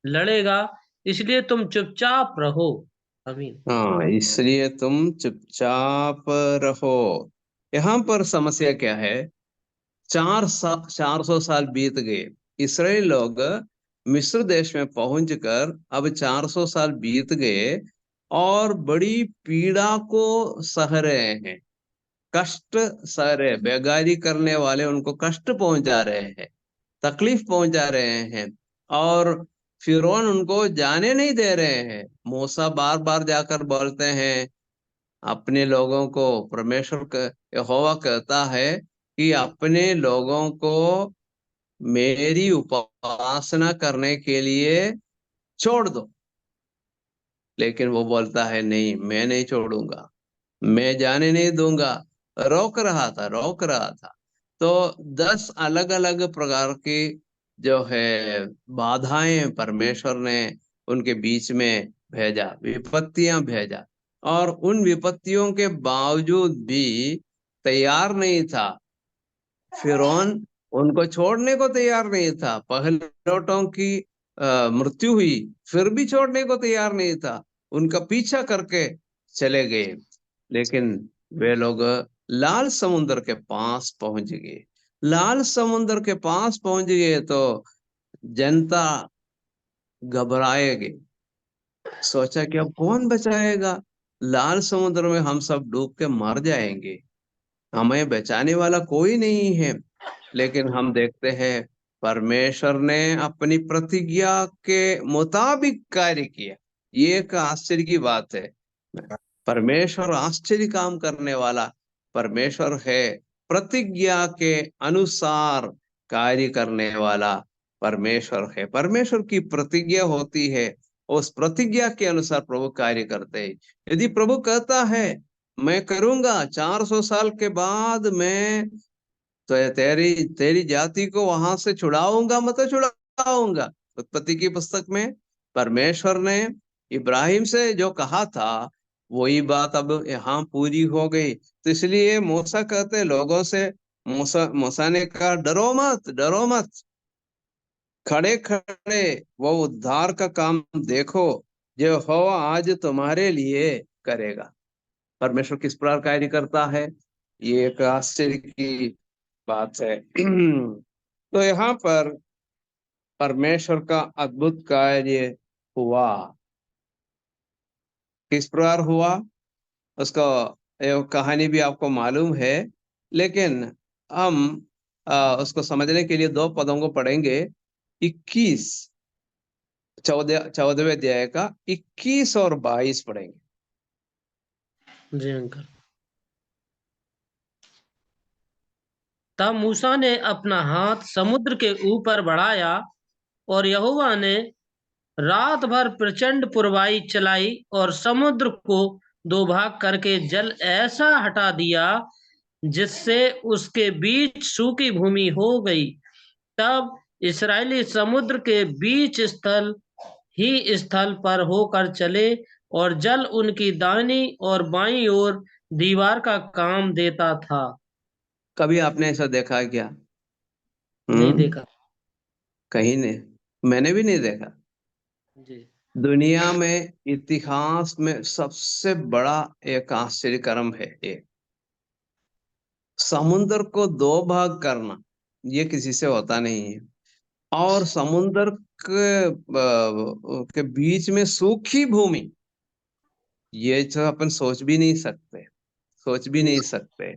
[SPEAKER 3] लड़ेगा, इसलिए तुम चुपचाप रहो। आमीन।
[SPEAKER 2] हाँ, इसलिए तुम चुपचाप रहो। यहाँ पर समस्या क्या है? 400 साल बीत गए। इसराइली लोग मिस्र देश में पहुंचकर अब 400 साल बीत गए और बड़ी पीड़ा को सह रहे हैं। कष्ट सह रहे, बेगारी करने वाले उनको कष्ट पहुंचा रहे हैं, तकलीफ पहुंचा रहे हैं। और फिरौन उनको जाने नहीं दे रहे हैं। मूसा बार बार जाकर बोलते हैं अपने लोगों को। यहोवा कहता है कि अपने लोगों को मेरी उपासना करने के लिए छोड़ दो। लेकिन वो बोलता है नहीं, मैं नहीं छोड़ूंगा, मैं जाने नहीं दूंगा। रोक रहा था। तो 10 अलग अलग प्रकार की जो है बाधाएं परमेश्वर ने उनके बीच में भेजा, विपत्तियां भेजा। और उन विपत्तियों के बावजूद भी तैयार नहीं था फिरौन, उनको छोड़ने को तैयार नहीं था। पहलौठों की मृत्यु हुई, फिर भी छोड़ने को तैयार नहीं था, उनका पीछा करके चले गए। लेकिन वे लोग लाल समुद्र के पास पहुंच गए। लाल समुद्र के पास पहुंच गए तो जनता घबराएगी, सोचा कि अब कौन बचाएगा, लाल समुद्र में हम सब डूब के मर जाएंगे, हमें बचाने वाला कोई नहीं है। लेकिन हम देखते हैं परमेश्वर ने अपनी प्रतिज्ञा के मुताबिक कार्य किया। ये एक आश्चर्य की बात है। परमेश्वर आश्चर्य काम करने वाला परमेश्वर है, प्रतिज्ञा के अनुसार कार्य करने वाला परमेश्वर है। परमेश्वर की प्रतिज्ञा होती है, उस प्रतिज्ञा के अनुसार प्रभु कार्य करते हैं। यदि प्रभु कहता है मैं करूंगा, 400 साल के बाद मैं तो तेरी तेरी जाति को वहां से छुड़ाऊंगा, मैं तो छुड़ाऊंगा। उत्पत्ति की पुस्तक में परमेश्वर ने इब्राहिम से जो कहा था वही बात अब यहाँ पूरी हो गई। तो इसलिए मूसा कहते लोगों से, मूसा मूसा ने कहा डरो मत, डरो मत, खड़े खड़े वो उद्धार का काम देखो जो हो आज तुम्हारे लिए करेगा। परमेश्वर किस प्रकार कार्य करता है, ये एक आश्चर्य की बात है। तो यहाँ पर परमेश्वर का अद्भुत कार्य हुआ, किस प्रकार हुआ उसका एक कहानी भी आपको मालूम है। लेकिन हम उसको समझने के लिए दो पदों को पढ़ेंगे। 21, 14वें अध्याय का 21 और 22 पढ़ेंगे।
[SPEAKER 3] जी अंकल। तब मूसा ने अपना हाथ समुद्र के ऊपर बढ़ाया और यहोवा ने रात भर प्रचंड पुरवाई चलाई और समुद्र को दो भाग करके जल ऐसा हटा दिया जिससे उसके बीच सूखी भूमि हो गई। तब इस्राएली समुद्र के बीच स्थल पर होकर चले और जल उनकी दाहिनी और बाईं ओर दीवार का काम देता था।
[SPEAKER 2] कभी आपने ऐसा देखा है क्या?
[SPEAKER 3] नहीं
[SPEAKER 2] हम्म।
[SPEAKER 3] देखा।
[SPEAKER 2] कहीं नहीं, मैंने भी नहीं देखा।
[SPEAKER 3] जी।
[SPEAKER 2] दुनिया में इतिहास में सबसे बड़ा एक आश्चर्य कर्म है ये, समुद्र को दो भाग करना। ये किसी से होता नहीं है। और समुद्र के बीच में सूखी भूमि, ये तो अपन सोच भी नहीं सकते, सोच भी नहीं सकते।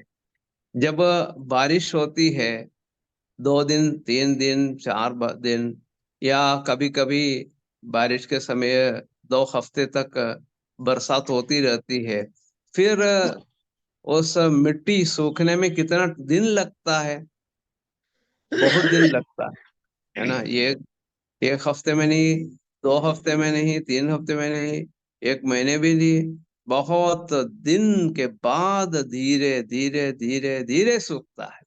[SPEAKER 2] जब बारिश होती है 2 दिन 3 दिन 4 दिन, या कभी कभी बारिश के समय 2 हफ्ते तक बरसात होती रहती है, फिर उस मिट्टी सूखने में कितना दिन लगता है, बहुत दिन लगता है ना। ये 1 हफ्ते में नहीं, 2 हफ्ते में नहीं, 3 हफ्ते में नहीं, 1 महीने भी नहीं, बहुत दिन के बाद धीरे धीरे धीरे धीरे सूखता है।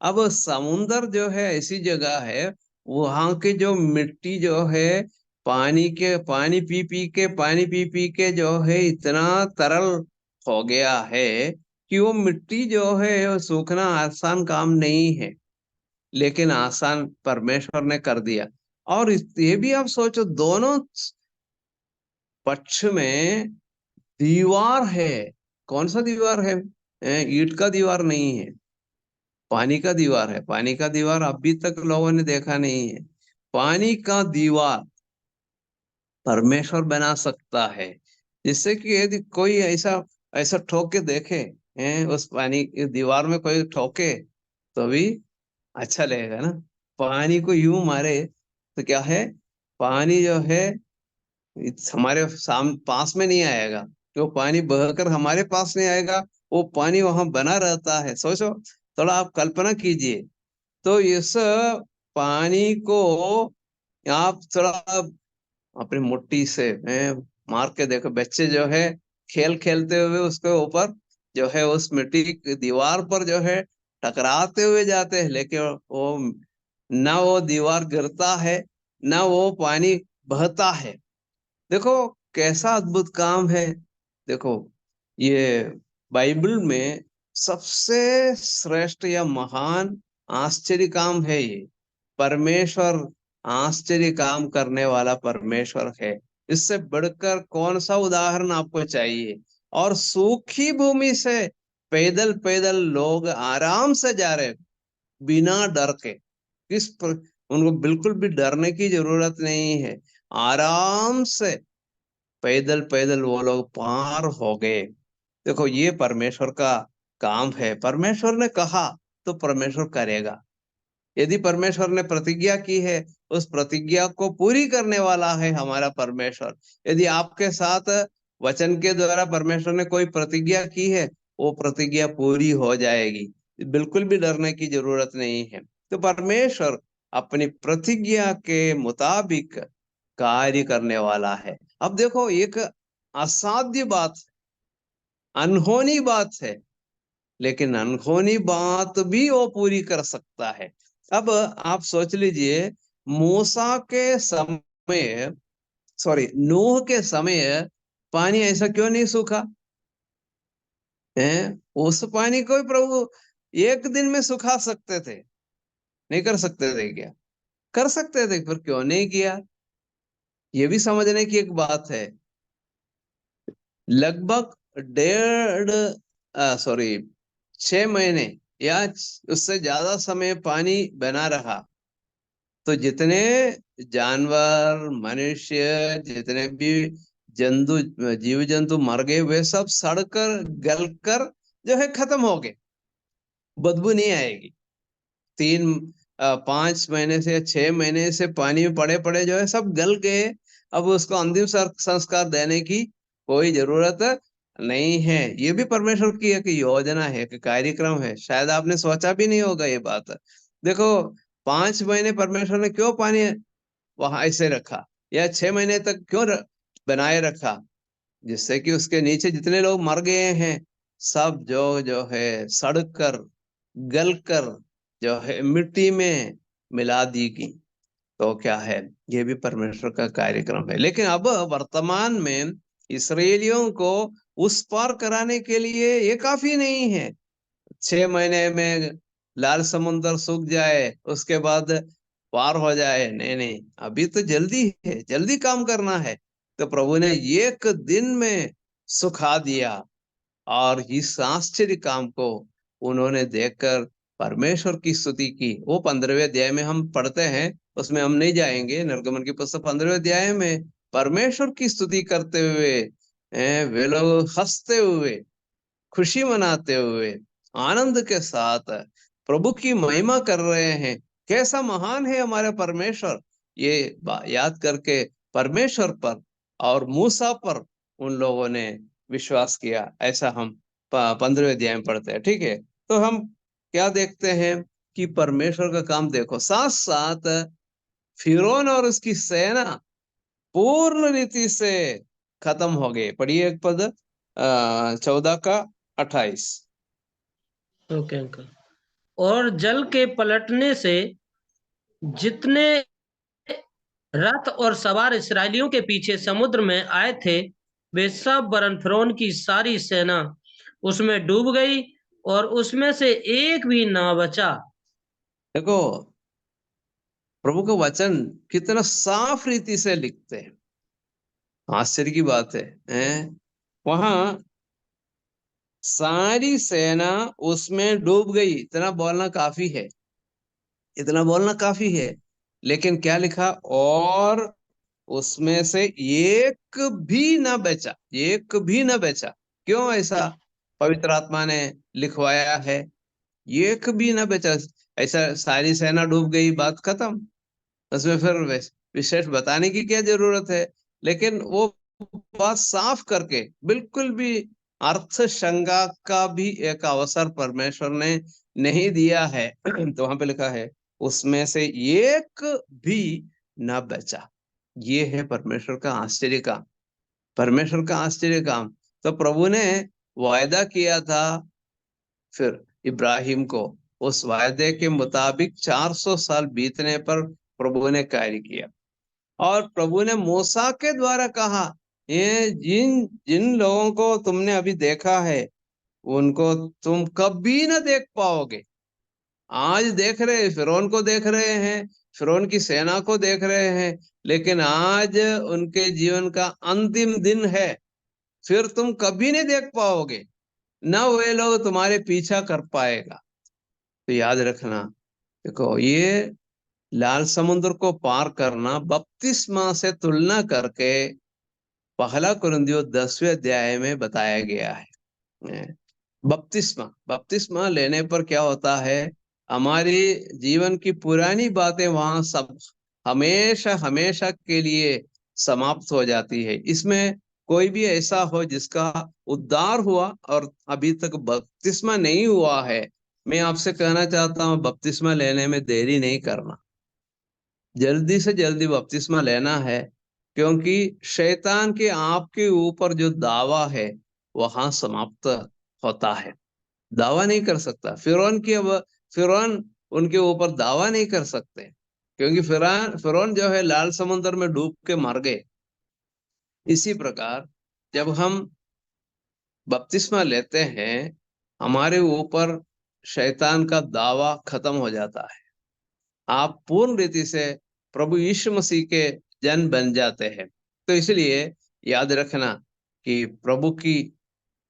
[SPEAKER 2] अब समुंदर जो है ऐसी जगह है, वहां की जो मिट्टी जो है, पानी पी पी के जो है इतना तरल हो गया है कि वो मिट्टी जो है वो सूखना आसान काम नहीं है। लेकिन आसान परमेश्वर ने कर दिया। और ये भी आप सोचो, दोनों पक्ष में दीवार है। कौन सा दीवार है? ईंट का दीवार नहीं है, पानी का दीवार है। पानी का दीवार अभी तक लोगों ने देखा नहीं है। पानी का दीवार परमेश्वर बना सकता है, जिससे कि यदि कोई ऐसा ऐसा ठोक के देखे, उस पानी की दीवार में कोई ठोके तो भी अच्छा लगेगा ना। पानी को यूं मारे तो क्या है, पानी जो है हमारे पास में नहीं आएगा, जो पानी बहकर हमारे पास नहीं आएगा, वो पानी वहां बना रहता है। सोचो, थोड़ा आप कल्पना कीजिए। तो इस पानी को आप थोड़ा अपनी मुट्ठी से मार के देखो, बच्चे जो है खेल खेलते हुए उसके ऊपर जो है उस मिट्टी की दीवार पर जो है टकराते हुए जाते हैं, लेकिन वो ना वो दीवार गिरता है, ना वो पानी बहता है। देखो कैसा अद्भुत काम है। देखो, ये बाइबल में सबसे श्रेष्ठ या महान आश्चर्य काम है ये। परमेश्वर आश्चर्य काम करने वाला परमेश्वर है। इससे बढ़कर कौन सा उदाहरण आपको चाहिए? और सूखी भूमि से पैदल पैदल लोग आराम से जा रहे, बिना डर के, उनको बिल्कुल भी डरने की जरूरत नहीं है। आराम से पैदल पैदल वो लोग पार हो गए। देखो, ये परमेश्वर का काम है। परमेश्वर ने कहा तो परमेश्वर करेगा। यदि परमेश्वर ने प्रतिज्ञा की है, उस प्रतिज्ञा को पूरी करने वाला है हमारा परमेश्वर। यदि आपके साथ वचन के द्वारा परमेश्वर ने कोई प्रतिज्ञा की है, वो प्रतिज्ञा पूरी हो जाएगी। बिल्कुल भी डरने की जरूरत नहीं है। तो परमेश्वर अपनी प्रतिज्ञा के मुताबिक कार्य करने वाला है। अब देखो, एक असाध्य बात, अनहोनी बात है, लेकिन अनहोनी बात भी वो पूरी कर सकता है। अब आप सोच लीजिए, मूसा के समय, सॉरी, नूह के समय पानी ऐसा क्यों नहीं सूखा है? उस पानी को भी प्रभु एक दिन में सुखा सकते थे, नहीं कर सकते थे क्या? कर सकते थे, पर क्यों नहीं किया? ये भी समझने की एक बात है। लगभग डेढ़, सॉरी, 6 महीने या उससे ज्यादा समय पानी बना रहा, तो जितने जानवर, मनुष्य, जितने भी जंतु, जीव जंतु मर गए, वे सब सड़कर गलकर जो है खत्म हो गए। बदबू नहीं आएगी। 5 महीने से या 6 महीने से पानी में पड़े पड़े जो है सब गल गए। अब उसको अंतिम संस्कार देने की कोई जरूरत नहीं है। ये भी परमेश्वर की एक योजना है, एक कार्यक्रम है। शायद आपने सोचा भी नहीं होगा ये बात। देखो, 5 महीने परमेश्वर ने क्यों पानी वहां ऐसे रखा, या 6 महीने तक क्यों बनाए रखा? जिससे कि उसके नीचे जितने लोग मर गए हैं, सब जो है सड़ कर, गल कर जो है मिट्टी में मिला दी गई। तो क्या है, ये भी परमेश्वर का कार्यक्रम है। लेकिन अब वर्तमान में इसराइलियों को उस पार कराने के लिए ये काफी नहीं है। 6 महीने में लाल समुद्र सूख जाए, उसके बाद पार हो जाए, नहीं नहीं, अभी तो जल्दी है, जल्दी काम करना है। तो प्रभु ने एक दिन में सुखा दिया। और इस आश्चर्य काम को उन्होंने देखकर परमेश्वर की स्तुति की। वो 15वें अध्याय में हम पढ़ते हैं, उसमें हम नहीं जाएंगे। निर्गमन की पुस्तक 15वें अध्याय में परमेश्वर की स्तुति करते हुए वे लोग हंसते हुए, खुशी मनाते हुए, आनंद के साथ प्रभु की महिमा कर रहे हैं। कैसा महान है हमारा परमेश्वर! ये याद करके परमेश्वर पर और मूसा पर उन लोगों ने विश्वास किया। ऐसा हम 15वें अध्याय में पढ़ते हैं। ठीक है, तो हम क्या देखते हैं कि परमेश्वर का काम देखो, साथ साथ फिरौन और उसकी सेना पूर्ण रीति से खत्म हो गए। पढ़िए एक पद, 14 का 28।
[SPEAKER 3] Okay uncle. और जल के पलटने से जितने रथ और सवार इसराइलियों के पीछे समुद्र में आए थे, वे सब वरन फिरौन की सारी सेना उसमें डूब गई और उसमें से एक भी ना बचा।
[SPEAKER 2] देखो, प्रभु का वचन कितना साफ रीति से लिखते हैं। आश्चर्य की बात है, वहां सारी सेना उसमें डूब गई, इतना बोलना काफी है, इतना बोलना काफी है। लेकिन क्या लिखा? और उसमें से एक भी ना बचा, एक भी ना बचा। क्यों ऐसा पवित्र आत्मा ने लिखवाया है? एक भी ना बचा। ऐसा सारी सेना डूब गई, बात खत्म। उसमें फिर विशेष बताने की क्या जरूरत है? लेकिन वो बात साफ करके, बिल्कुल भी अर्थ शंका का भी एक अवसर परमेश्वर ने नहीं दिया है। तो वहां पे लिखा है, उसमें से एक भी न बचा। ये है परमेश्वर का आश्चर्य काम, परमेश्वर का आश्चर्य काम। तो प्रभु ने वायदा किया था फिर इब्राहिम को, उस वायदे के मुताबिक 400 साल बीतने पर प्रभु ने कार्य किया। और प्रभु ने मूसा के द्वारा कहा, ये जिन जिन लोगों को तुमने अभी देखा है, उनको तुम कभी ना देख पाओगे। आज देख रहे हैं, फिरौन को देख रहे हैं, फिरौन की सेना को देख रहे हैं, लेकिन आज उनके जीवन का अंतिम दिन है। फिर तुम कभी नहीं देख पाओगे, ना वे लोग तुम्हारे पीछा कर पाएगा। तो याद रखना, देखो, ये लाल समुद्र को पार करना बपतिस्मा से तुलना करके पहला कुरिन्थियों 10वें अध्याय में बताया गया है। बपतिस्मा बपतिस्मा लेने पर क्या होता है, हमारी जीवन की पुरानी बातें वहां सब हमेशा हमेशा के लिए समाप्त हो जाती है। इसमें कोई भी ऐसा हो जिसका उद्धार हुआ और अभी तक बपतिस्मा नहीं हुआ है, मैं आपसे कहना चाहता हूं, बपतिस्मा लेने में देरी नहीं करना, जल्दी से जल्दी बपतिस्मा लेना है। क्योंकि शैतान के आपके ऊपर जो दावा है वहां समाप्त होता है। दावा नहीं कर सकता फिरौन की। अब फिरौन उनके ऊपर दावा नहीं कर सकते, क्योंकि फिरौन फिरौन जो है लाल समुद्र में डूब के मर गए। इसी प्रकार जब हम बपतिस्मा लेते हैं, हमारे ऊपर शैतान का दावा खत्म हो जाता है। आप पूर्ण रीति से प्रभु यीशु मसीह के जन बन जाते हैं। तो इसलिए याद रखना कि प्रभु की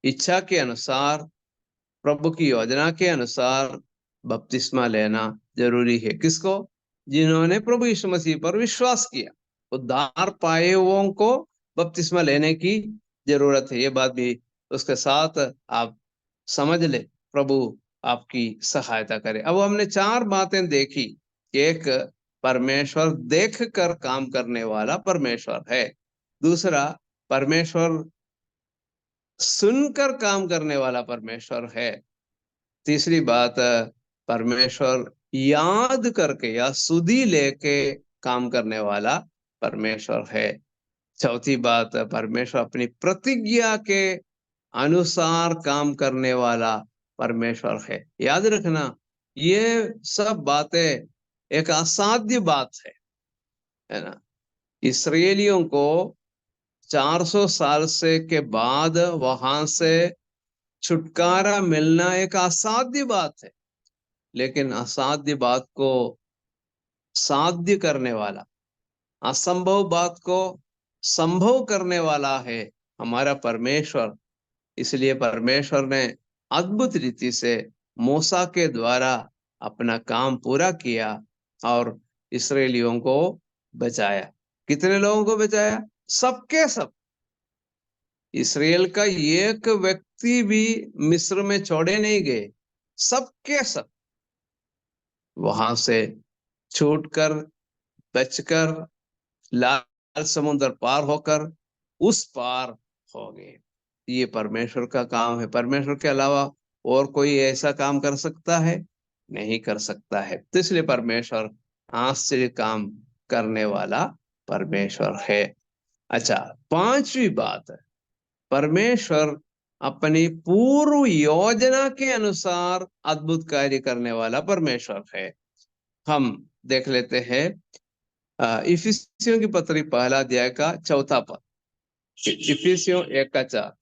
[SPEAKER 2] इच्छा के अनुसार, प्रभु की योजना के अनुसार बपतिस्मा लेना जरूरी है। किसको? जिन्होंने प्रभु यीशु मसीह पर विश्वास किया, उद्धार पाए हुओं को बपतिस्मा लेने की जरूरत है। ये बात भी उसके साथ आप समझ ले। प्रभु आपकी सहायता करे। अब हमने 4 बातें देखी। एक, परमेश्वर देख कर काम करने वाला परमेश्वर है। दूसरा, परमेश्वर सुनकर काम करने वाला परमेश्वर है। तीसरी बात, परमेश्वर याद करके या सुधि लेके काम करने वाला परमेश्वर है। चौथी बात, परमेश्वर अपनी प्रतिज्ञा के अनुसार काम करने वाला परमेश्वर है। याद रखना, ये सब बातें एक असाध्य बात है ना। इसराइलियों को 400 साल से के बाद वहां से छुटकारा मिलना एक असाध्य बात है। लेकिन असाध्य बात को साध्य करने वाला, असंभव बात को संभव करने वाला है हमारा परमेश्वर। इसलिए परमेश्वर ने अद्भुत रीति से मूसा के द्वारा अपना काम पूरा किया और इस्राएलियों को बचाया। कितने लोगों को बचाया? सबके सब। इसराइल का एक व्यक्ति भी मिस्र में छोड़े नहीं गए, सबके सब वहां से छूटकर, बचकर, लाल समुद्र पार होकर उस पार हो गए। ये परमेश्वर का काम है। परमेश्वर के अलावा और कोई ऐसा काम कर सकता है? नहीं कर सकता है। तो इसलिए परमेश्वर आश्चर्य काम करने वाला परमेश्वर है। अच्छा, 5वीं बात है, परमेश्वर अपनी पूर्व योजना के अनुसार अद्भुत कार्य करने वाला परमेश्वर है। हम देख लेते हैं इफिसियों की पत्री पहला अध्याय का 4 पद। इफिसियों 1:4।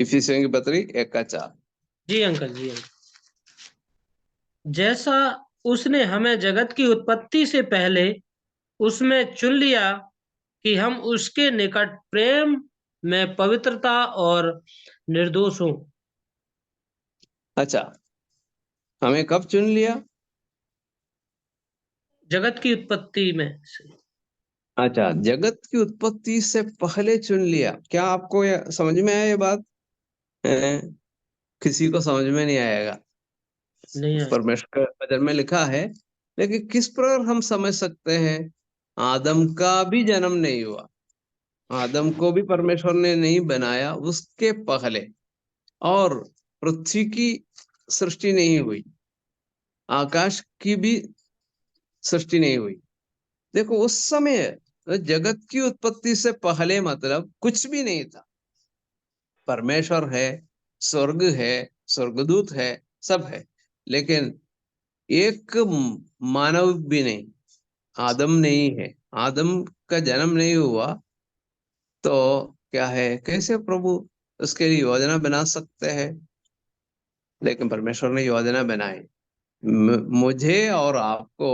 [SPEAKER 2] इफिसियों की पत्री 1:4।
[SPEAKER 3] जी अंकल, जी अंकल। जैसा उसने हमें जगत की उत्पत्ति से पहले उसमें चुन लिया कि हम उसके निकट प्रेम में पवित्रता और निर्दोष हों।
[SPEAKER 2] अच्छा, हमें कब चुन लिया?
[SPEAKER 3] जगत की उत्पत्ति में से।
[SPEAKER 2] अच्छा, जगत की उत्पत्ति से पहले चुन लिया। क्या आपको समझ में आया ये बात? हैं? किसी को समझ में नहीं आएगा।
[SPEAKER 3] नहीं आया।
[SPEAKER 2] परमेश्वर के वचन में लिखा है, लेकिन किस प्रकार हम समझ सकते हैं? आदम का भी जन्म नहीं हुआ, आदम को भी परमेश्वर ने नहीं बनाया उसके पहले, और पृथ्वी की सृष्टि नहीं हुई, आकाश की भी सृष्टि नहीं हुई। देखो, उस समय जगत की उत्पत्ति से पहले मतलब कुछ भी नहीं था। परमेश्वर है, स्वर्ग है, स्वर्गदूत है, सब है, लेकिन एक मानव भी नहीं, आदम नहीं है। आदम का जन्म नहीं हुआ तो क्या है, कैसे प्रभु उसके लिए योजना बना सकते हैं? लेकिन परमेश्वर ने योजना बनाई। मुझे और आपको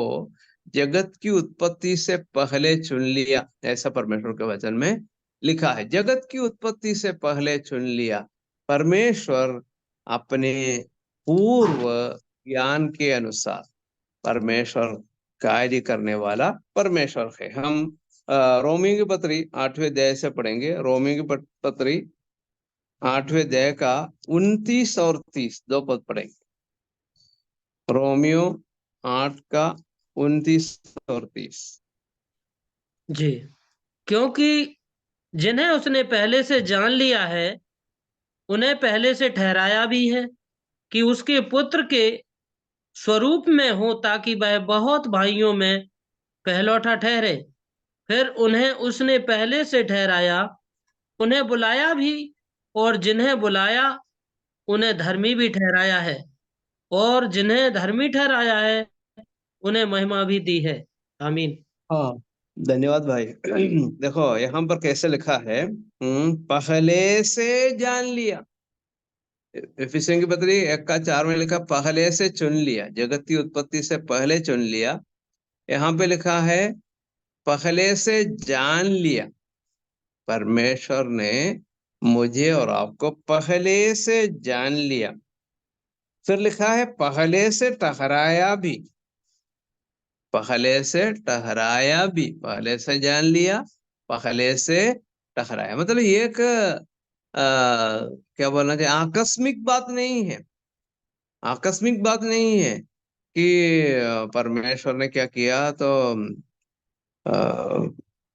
[SPEAKER 2] जगत की उत्पत्ति से पहले चुन लिया, ऐसा परमेश्वर के वचन में लिखा है। जगत की उत्पत्ति से पहले चुन लिया। परमेश्वर अपने पूर्व ज्ञान के अनुसार परमेश्वर कार्य करने वाला परमेश्वर है। हम रोमियो की पत्री 8वें अध्याय से पढ़ेंगे। रोमियो की पत्री 8वें अध्याय का 29 और 30 दो पद पढ़ेंगे। रोमियो 8 का 29 और 30।
[SPEAKER 3] जी, क्योंकि जिन्हें उसने पहले से जान लिया है, उन्हें पहले से ठहराया भी है कि उसके पुत्र के स्वरूप में हो, ताकि वह बहुत भाइयों में पहलौठा ठहरे। फिर उन्हें उसने पहले से ठहराया, उन्हें बुलाया भी, और जिन्हें बुलाया उन्हें धर्मी भी ठहराया है, और जिन्हें धर्मी ठहराया है उन्हें महिमा भी दी है। आमीन।
[SPEAKER 2] हाँ, धन्यवाद भाई। देखो यहाँ पर कैसे लिखा है, पहले से जान लिया। इफिसियों की पत्री 1 का 4 में लिखा पहले से चुन लिया, जगत की उत्पत्ति से पहले चुन लिया। यहाँ पे लिखा है पहले से जान लिया। परमेश्वर ने मुझे और आपको पहले से जान लिया। फिर लिखा है पहले से ठहराया भी। पहले से ठहराया भी, पहले से जान लिया, पहले से ठहराया। मतलब ये एक क्या बोलना चाहिए, आकस्मिक बात नहीं है। आकस्मिक बात नहीं है कि परमेश्वर ने क्या किया तो अ,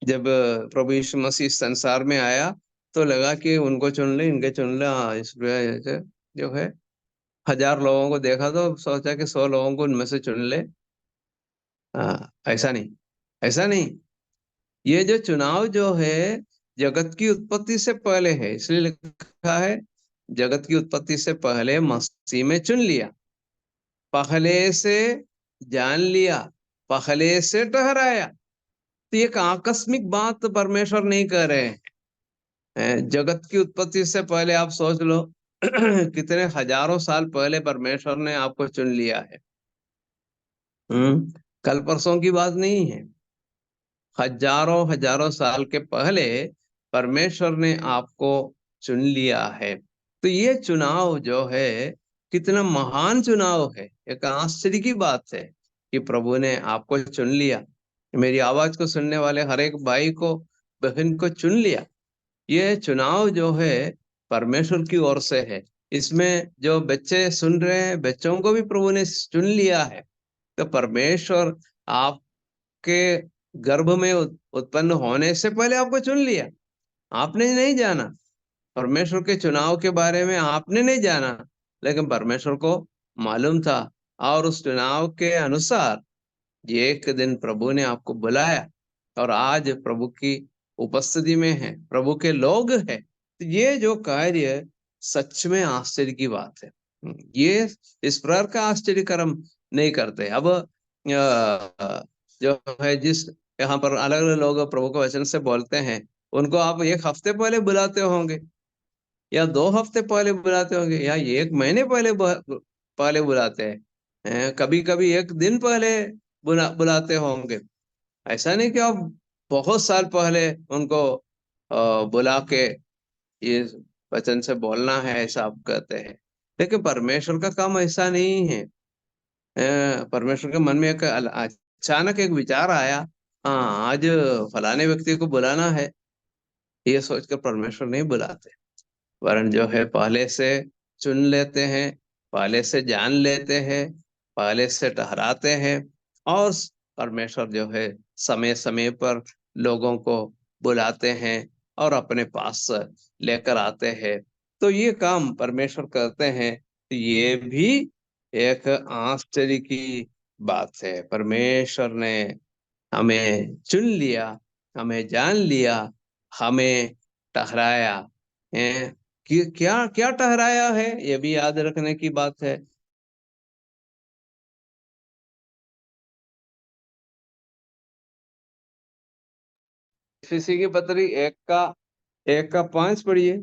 [SPEAKER 2] जब प्रभु यीशु मसीह संसार में आया तो लगा कि उनको चुन ले, इनके चुन ले। हाँ, इस वजह से जो है 1000 लोगों को देखा तो सोचा कि 100 लोगों को उनमें से चुन ले। हाँ, ऐसा नहीं, ऐसा नहीं। ये जो चुनाव जो है जगत की उत्पत्ति से पहले है, इसलिए लिखा है जगत की उत्पत्ति से पहले मसीह में चुन लिया, पहले से जान लिया, पहले से ठहराया। तो ये एक आकस्मिक बात परमेश्वर नहीं कर रहे हैं। जगत की उत्पत्ति से पहले आप सोच लो कितने हजारों साल पहले परमेश्वर ने आपको चुन लिया है। कल परसों की बात नहीं है। हजारों हजारों साल के पहले परमेश्वर ने आपको चुन लिया है। तो ये चुनाव जो है कितना महान चुनाव है। एक आश्चर्य की बात है कि प्रभु ने आपको चुन लिया, मेरी आवाज को सुनने वाले हर एक भाई को, बहन को चुन लिया। ये चुनाव जो है परमेश्वर की ओर से है। इसमें जो बच्चे सुन रहे हैं, बच्चों को भी प्रभु ने चुन लिया है। तो परमेश्वर आपके गर्भ में उत्पन्न होने से पहले आपको चुन लिया। आपने नहीं जाना, परमेश्वर के चुनाव के बारे में आपने नहीं जाना, लेकिन परमेश्वर को मालूम था। और उस चुनाव के अनुसार एक दिन प्रभु ने आपको बुलाया और आज प्रभु की उपस्थिति में है, प्रभु के लोग हैं। तो ये जो कार्य सच में आश्चर्य की बात है। ये इस प्रकार का आश्चर्य कर्म नहीं करते। अब जो है जिस यहाँ पर अलग अलग लोग प्रभु के वचन से बोलते हैं, उनको आप 1 हफ्ते पहले बुलाते होंगे, या 2 हफ्ते पहले बुलाते होंगे, या 1 महीने पहले बुलाते हैं, कभी कभी 1 दिन पहले बुलाते होंगे। ऐसा नहीं कि आप बहुत साल पहले उनको बुला के ये वचन से बोलना है, ऐसा आप कहते हैं। लेकिन परमेश्वर का काम ऐसा नहीं है। परमेश्वर के मन में एक अचानक एक विचार आया, हाँ आज फलाने व्यक्ति को बुलाना है, ये सोचकर परमेश्वर नहीं बुलाते, वरन जो है पहले से चुन लेते हैं, पहले से जान लेते हैं, पहले से ठहराते हैं। और परमेश्वर जो है समय समय पर लोगों को बुलाते हैं और अपने पास लेकर आते हैं। तो ये काम परमेश्वर करते हैं। तो ये भी एक आश्चर्य की बात है। परमेश्वर ने हमें चुन लिया, हमें जान लिया, हमें ठहराया है। कि क्या क्या ठहराया है, ये भी याद रखने की बात है। इफिसी की पत्री 1 का 5 पढ़िए,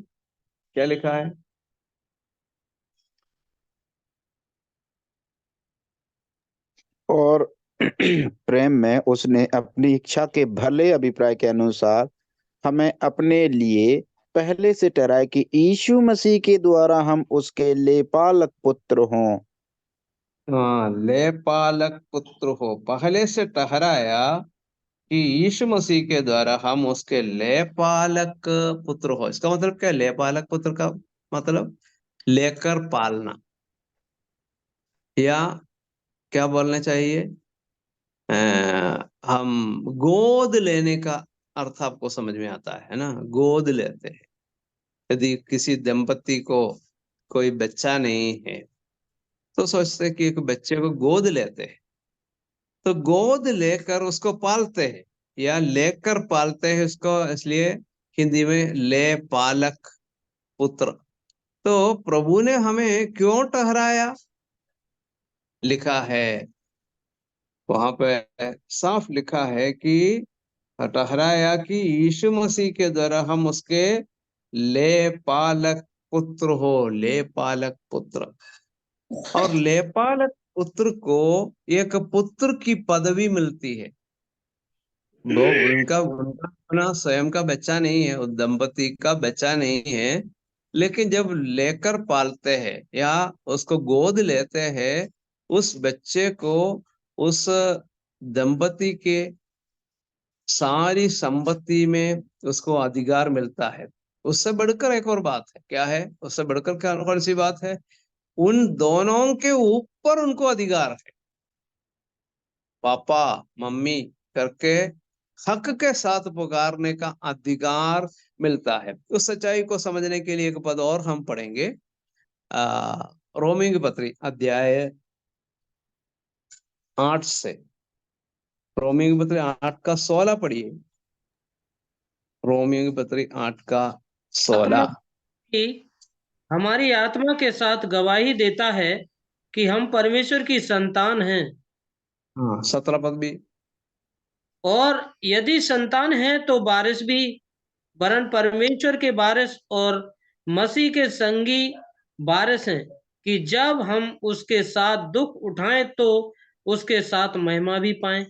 [SPEAKER 2] क्या लिखा है।
[SPEAKER 1] और प्रेम में उसने अपनी इच्छा के भले अभिप्राय के अनुसार हमें अपने लिए पहले से ठहराए कि यीशु मसीह के द्वारा हम उसके लेपालक पुत्र हों।
[SPEAKER 2] हाँ, लेपालक पुत्र हो, पहले से ठहराया कि यीशु मसीह के द्वारा हम उसके लेपालक पुत्र हो। इसका मतलब क्या है? लेपालक पुत्र का मतलब लेकर पालना, या क्या बोलना चाहिए, हम गोद लेने का अर्थ आपको समझ में आता है ना? गोद लेते हैं। यदि किसी दंपति को कोई बच्चा नहीं है तो सोचते हैं कि एक बच्चे को गोद लेते हैं, तो गोद लेकर उसको पालते हैं या लेकर पालते हैं उसको, इसलिए हिंदी में ले पालक पुत्र। तो प्रभु ने हमें क्यों ठहराया? लिखा है वहां पे, साफ लिखा है कि ठहराया कि यीशु मसीह के द्वारा हम उसके ले पालक पुत्र हो, ले पालक पुत्र। और लेपालक पुत्र को एक पुत्र की पदवी मिलती है। वो उनका उनका अपना स्वयं का बच्चा नहीं है, उस दंपति का बच्चा नहीं है, लेकिन जब लेकर पालते हैं या उसको गोद लेते हैं, उस बच्चे को उस दंपति के सारी संपत्ति में उसको अधिकार मिलता है। उससे बढ़कर एक और बात है, क्या है उससे बढ़कर, क्या कौन सी बात है? उन दोनों के ऊपर उनको अधिकार है, पापा मम्मी करके हक के साथ पुकारने का अधिकार मिलता है। उस सच्चाई को समझने के लिए एक पद और हम पढ़ेंगे, रोमी की पत्री अध्याय 8 से। रोमी की पत्री 8 का 16 पढ़िए। रोमी की पत्री 8 का 16।
[SPEAKER 3] कि हमारी आत्मा के साथ गवाही देता है कि हम परमेश्वर की संतान हैं,
[SPEAKER 2] हाँ, 17 पद भी।
[SPEAKER 3] और यदि संतान है तो वारिस भी, वरन परमेश्वर के वारिस और मसीह के संगी वारिस हैं, कि जब हम उसके साथ दुख उठाएं तो उसके साथ महिमा भी पाएं।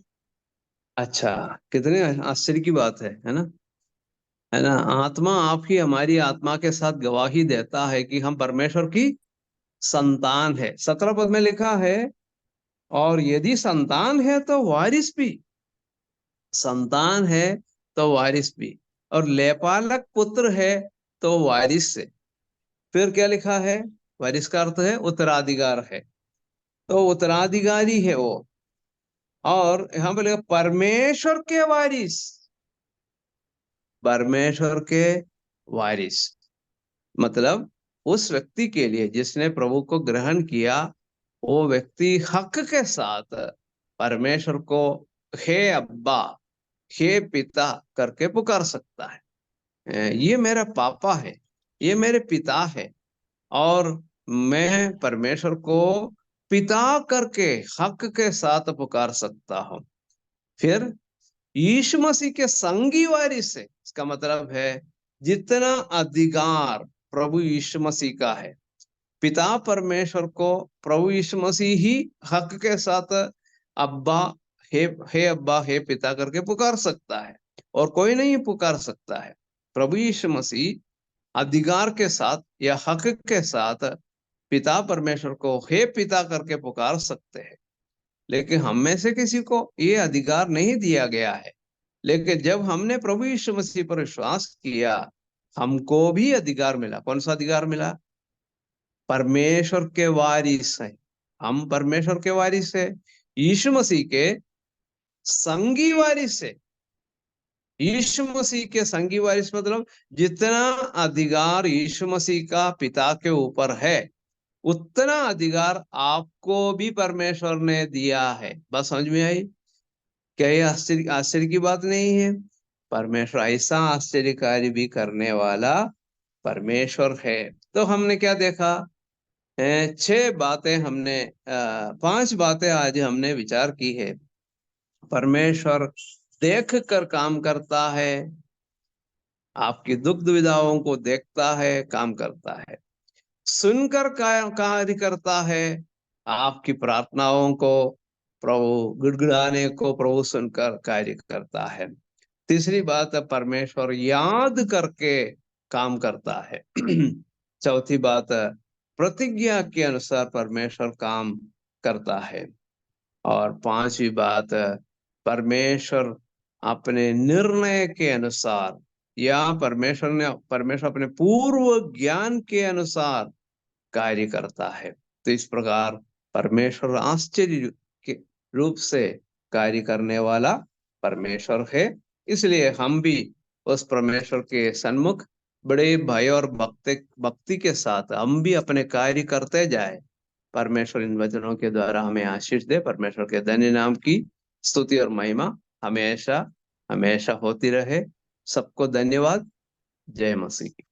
[SPEAKER 2] अच्छा, कितने आश्चर्य की बात है ना? है ना? आत्मा आपकी हमारी आत्मा के साथ गवाही देता है कि हम परमेश्वर की संतान है। 17 पद में लिखा है, और यदि संतान है तो वारिस भी, संतान है तो वारिस भी, और लेपालक पुत्र है तो वारिस से। फिर क्या लिखा है? वारिस का अर्थ है उत्तराधिकार है, तो उत्तराधिकारी है वो। और यहां पर लिखा परमेश्वर के वारिस, परमेश्वर के वारिस मतलब उस व्यक्ति के लिए जिसने प्रभु को ग्रहण किया, वो व्यक्ति हक के साथ परमेश्वर को हे अब्बा, हे पिता करके पुकार सकता है। ये मेरा पापा है, ये मेरे पिता है, और मैं परमेश्वर को पिता करके हक के साथ पुकार सकता हूं। फिर यीशु मसीह के संगी वारिस से, इसका मतलब है जितना अधिकार प्रभु यीशु मसीह का है, पिता परमेश्वर को प्रभु यीशु मसीह ही हक के साथ अब्बा, हे अब्बा, हे पिता करके पुकार सकता है, और कोई नहीं पुकार सकता है। प्रभु यीशु मसीह अधिकार के साथ या हक के साथ पिता परमेश्वर को हे पिता करके पुकार सकते हैं। लेकिन हम में से किसी को ये अधिकार नहीं दिया गया है। लेकिन जब हमने प्रभु यीशु मसीह पर विश्वास किया, हमको भी अधिकार मिला। कौन सा अधिकार मिला? परमेश्वर के वारिस है। हम परमेश्वर के वारिस है, यीशु मसीह के संगी वारिस है। यीशु मसीह के संगी वारिस मतलब जितना अधिकार यीशु मसीह का पिता के ऊपर है, उतना अधिकार आपको भी परमेश्वर ने दिया है। बस समझ में आई? क्या ये आश्चर्य आश्चर्य की बात नहीं है? परमेश्वर ऐसा आश्चर्य कार्य भी करने वाला परमेश्वर है। तो हमने क्या देखा? 6 बातें हमने, 5 बातें आज हमने विचार की है। परमेश्वर देख कर काम करता है, आपकी दुख दुविधाओं को देखता है, काम करता है। सुनकर कार्य करता है, आपकी प्रार्थनाओं को प्रभु गुड़गुड़ाने को प्रभु सुनकर कार्य करता है। तीसरी बात है, परमेश्वर याद करके काम करता है। चौथी बात, प्रतिज्ञा के अनुसार परमेश्वर काम करता है। और पांचवी बात, परमेश्वर अपने निर्णय के अनुसार या परमेश्वर अपने पूर्व ज्ञान के अनुसार कार्य करता है। तो इस प्रकार परमेश्वर आश्चर्य के रूप से कार्य करने वाला परमेश्वर है। इसलिए हम भी उस परमेश्वर के सन्मुख बड़े भय और भक्ति के साथ हम भी अपने कार्य करते जाए। परमेश्वर इन वचनों के द्वारा हमें आशीष दे। परमेश्वर के धन्य नाम की स्तुति और महिमा हमेशा हमेशा होती रहे। सबको धन्यवाद। जय मसीह।